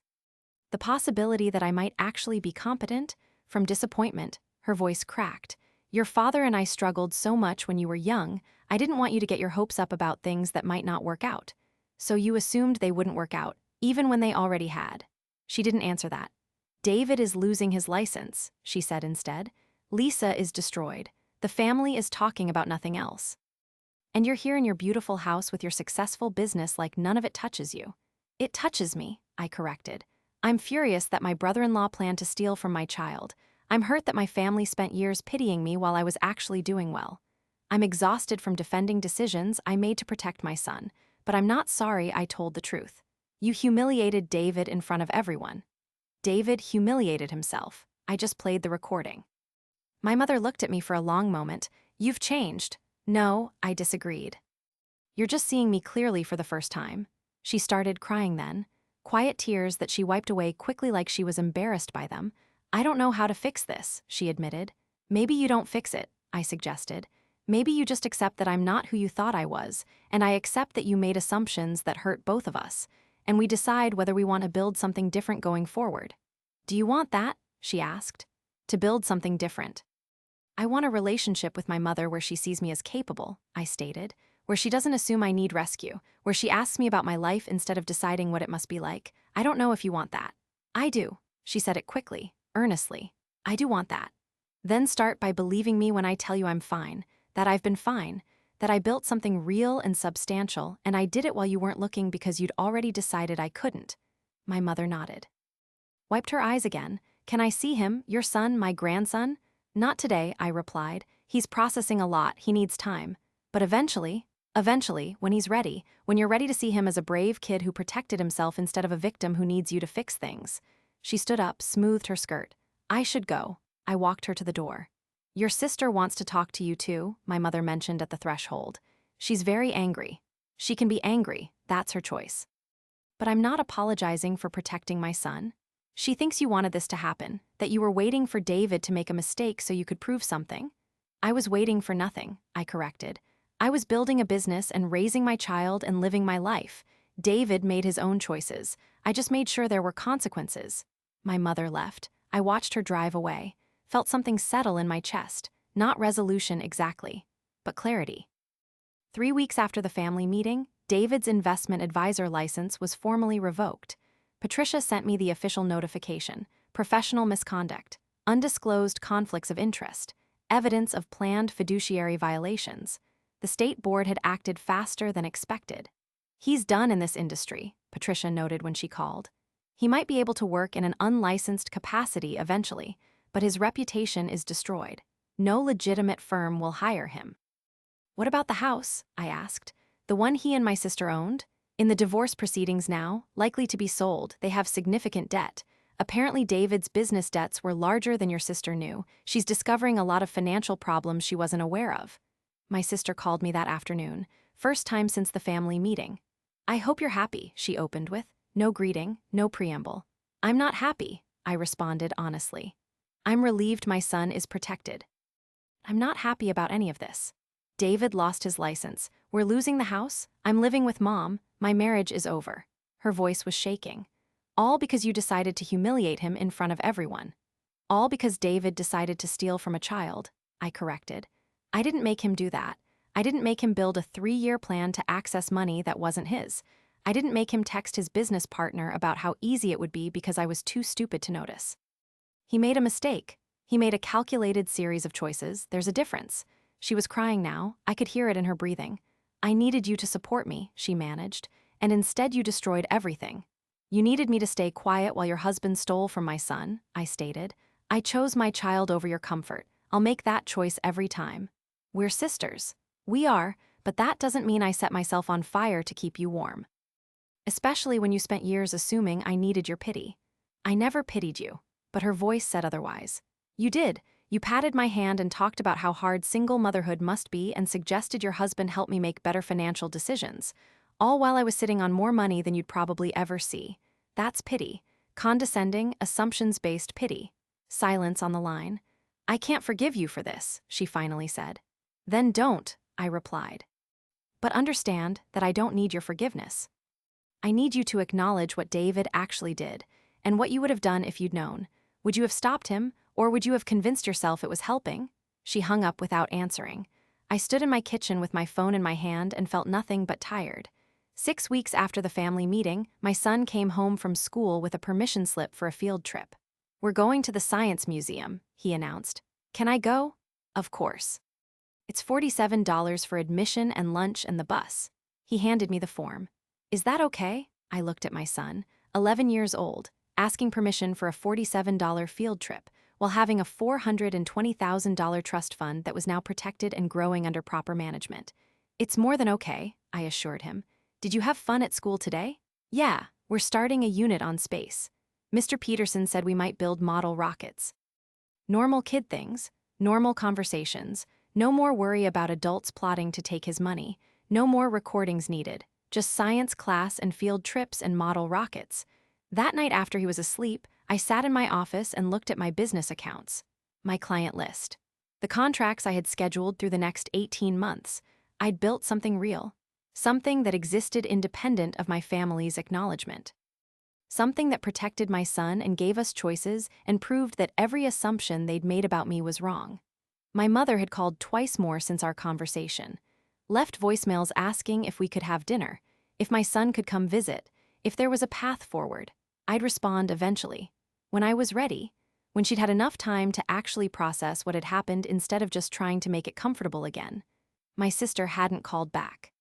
The possibility that I might actually be competent? From disappointment, her voice cracked. Your father and I struggled so much when you were young, I didn't want you to get your hopes up about things that might not work out. So you assumed they wouldn't work out, even when they already had. She didn't answer that. David is losing his license, she said instead. Lisa is destroyed. The family is talking about nothing else. And you're here in your beautiful house with your successful business like none of it touches you. It touches me, I corrected. I'm furious that my brother-in-law planned to steal from my child. I'm hurt that my family spent years pitying me while I was actually doing well. I'm exhausted from defending decisions I made to protect my son, but I'm not sorry I told the truth. You humiliated David in front of everyone. David humiliated himself. I just played the recording. My mother looked at me for a long moment. You've changed. No, I disagreed. You're just seeing me clearly for the first time. She started crying then, quiet tears that she wiped away quickly like she was embarrassed by them. I don't know how to fix this, she admitted. Maybe you don't fix it, I suggested. Maybe you just accept that I'm not who you thought I was, and I accept that you made assumptions that hurt both of us, and we decide whether we want to build something different going forward. Do you want that? She asked. To build something different. I want a relationship with my mother where she sees me as capable, I stated, where she doesn't assume I need rescue, where she asks me about my life instead of deciding what it must be like. I don't know if you want that. I do, she said it quickly, earnestly. I do want that. Then start by believing me when I tell you I'm fine, that I've been fine, that I built something real and substantial, and I did it while you weren't looking because you'd already decided I couldn't. My mother nodded. Wiped her eyes again. Can I see him, your son, my grandson? Not today, I replied. He's processing a lot, he needs time. But eventually, when he's ready, when you're ready to see him as a brave kid who protected himself instead of a victim who needs you to fix things. She stood up, smoothed her skirt. I should go. I walked her to the door. Your sister wants to talk to you too, my mother mentioned at the threshold. She's very angry. She can be angry, that's her choice. But I'm not apologizing for protecting my son. She thinks you wanted this to happen, that you were waiting for David to make a mistake so you could prove something. I was waiting for nothing, I corrected. I was building a business and raising my child and living my life. David made his own choices. I just made sure there were consequences. My mother left. I watched her drive away. Felt something settle in my chest. Not resolution exactly, but clarity. 3 weeks after the family meeting, David's investment advisor license was formally revoked. Patricia sent me the official notification: professional misconduct, undisclosed conflicts of interest, evidence of planned fiduciary violations. The state board had acted faster than expected. He's done in this industry, Patricia noted when she called. He might be able to work in an unlicensed capacity eventually, but his reputation is destroyed. No legitimate firm will hire him. What about the house? I asked. The one he and my sister owned? In the divorce proceedings now, likely to be sold, they have significant debt. Apparently David's business debts were larger than your sister knew. She's discovering a lot of financial problems she wasn't aware of. My sister called me that afternoon, first time since the family meeting. I hope you're happy, she opened with. No greeting, no preamble. I'm not happy, I responded honestly. I'm relieved my son is protected. I'm not happy about any of this. David lost his license. We're losing the house. I'm living with Mom. My marriage is over. Her voice was shaking. All because you decided to humiliate him in front of everyone. All because David decided to steal from a child, I corrected. I didn't make him do that. I didn't make him build a 3-year plan to access money that wasn't his. I didn't make him text his business partner about how easy it would be because I was too stupid to notice. He made a mistake. He made a calculated series of choices. There's a difference. She was crying now. I could hear it in her breathing. I needed you to support me, she managed, and instead you destroyed everything. You needed me to stay quiet while your husband stole from my son, I stated. I chose my child over your comfort. I'll make that choice every time. We're sisters. We are, but that doesn't mean I set myself on fire to keep you warm. Especially when you spent years assuming I needed your pity. I never pitied you, but her voice said otherwise. You did. You patted my hand and talked about how hard single motherhood must be and suggested your husband help me make better financial decisions, all while I was sitting on more money than you'd probably ever see. That's pity. Condescending, assumptions-based pity. Silence on the line. I can't forgive you for this, she finally said. Then don't, I replied. But understand that I don't need your forgiveness. I need you to acknowledge what David actually did, and what you would have done if you'd known. Would you have stopped him, or would you have convinced yourself it was helping? She hung up without answering. I stood in my kitchen with my phone in my hand and felt nothing but tired. 6 weeks after the family meeting, my son came home from school with a permission slip for a field trip. We're going to the Science Museum, he announced. Can I go? Of course. It's $47 for admission and lunch and the bus. He handed me the form. Is that okay? I looked at my son, 11 years old, asking permission for a $47 field trip, while having a $420,000 trust fund that was now protected and growing under proper management. It's more than okay, I assured him. Did you have fun at school today? Yeah, we're starting a unit on space. Mr. Peterson said we might build model rockets. Normal kid things, normal conversations, no more worry about adults plotting to take his money, no more recordings needed, just science class and field trips and model rockets. That night after he was asleep, I sat in my office and looked at my business accounts, my client list, the contracts I had scheduled through the next 18 months. I'd built something real, something that existed independent of my family's acknowledgement. Something that protected my son and gave us choices and proved that every assumption they'd made about me was wrong. My mother had called twice more since our conversation, left voicemails asking if we could have dinner, if my son could come visit, if there was a path forward. I'd respond eventually, when I was ready, when she'd had enough time to actually process what had happened instead of just trying to make it comfortable again. My sister hadn't called back.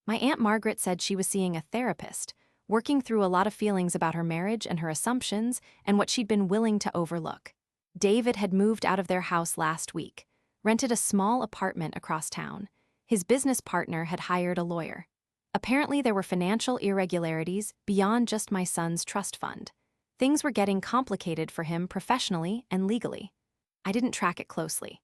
My Aunt Margaret said she was seeing a therapist, working through a lot of feelings about her marriage and her assumptions and what she'd been willing to overlook. David had moved out of their house last week, rented a small apartment across town. His business partner had hired a lawyer. Apparently there were financial irregularities beyond just my son's trust fund. Things were getting complicated for him professionally and legally. I didn't track it closely.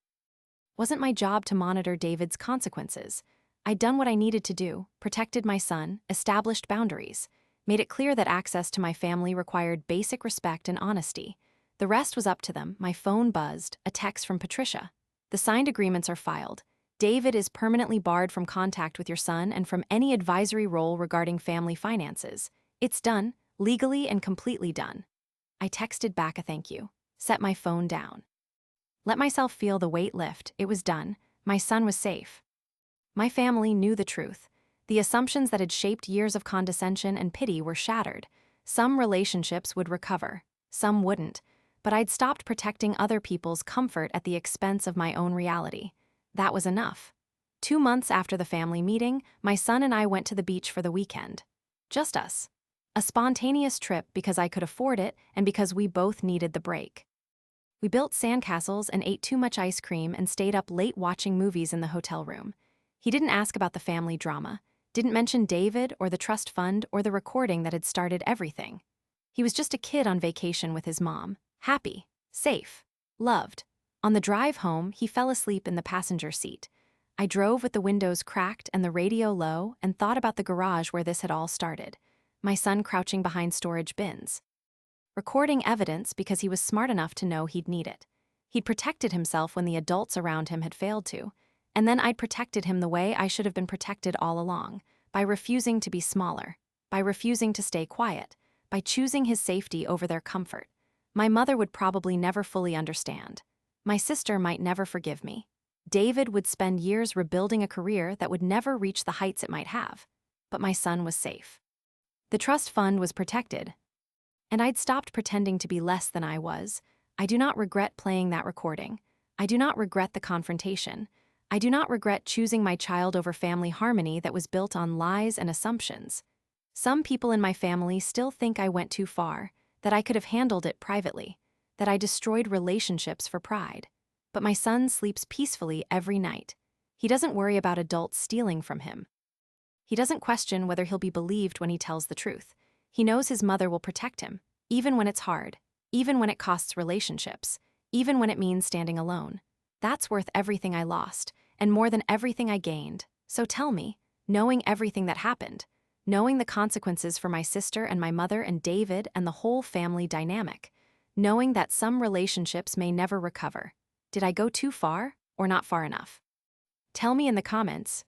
Wasn't my job to monitor David's consequences. I'd done what I needed to do, protected my son, established boundaries, made it clear that access to my family required basic respect and honesty. The rest was up to them. My phone buzzed, a text from Patricia. The signed agreements are filed. David is permanently barred from contact with your son and from any advisory role regarding family finances. It's done, legally and completely done. I texted back a thank you, set my phone down. Let myself feel the weight lift. It was done. My son was safe. My family knew the truth. The assumptions that had shaped years of condescension and pity were shattered. Some relationships would recover, some wouldn't, but I'd stopped protecting other people's comfort at the expense of my own reality. That was enough. 2 months after the family meeting, my son and I went to the beach for the weekend. Just us. A spontaneous trip because I could afford it and because we both needed the break. We built sandcastles and ate too much ice cream and stayed up late watching movies in the hotel room. He didn't ask about the family drama, didn't mention David or the trust fund or the recording that had started everything. He was just a kid on vacation with his mom, happy, safe, loved. On the drive home, he fell asleep in the passenger seat. I drove with the windows cracked and the radio low and thought about the garage where this had all started, my son crouching behind storage bins. Recording evidence because he was smart enough to know he'd need it. He'd protected himself when the adults around him had failed to, and then I'd protected him the way I should have been protected all along, by refusing to be smaller, by refusing to stay quiet, by choosing his safety over their comfort. My mother would probably never fully understand. My sister might never forgive me. David would spend years rebuilding a career that would never reach the heights it might have. But my son was safe. The trust fund was protected, and I'd stopped pretending to be less than I was. I do not regret playing that recording. I do not regret the confrontation. I do not regret choosing my child over family harmony that was built on lies and assumptions. Some people in my family still think I went too far, that I could have handled it privately, that I destroyed relationships for pride. But my son sleeps peacefully every night. He doesn't worry about adults stealing from him. He doesn't question whether he'll be believed when he tells the truth. He knows his mother will protect him, even when it's hard, even when it costs relationships, even when it means standing alone. That's worth everything I lost, and more than everything I gained. So tell me, knowing everything that happened, knowing the consequences for my sister and my mother and David and the whole family dynamic, knowing that some relationships may never recover, did I go too far or not far enough? Tell me in the comments.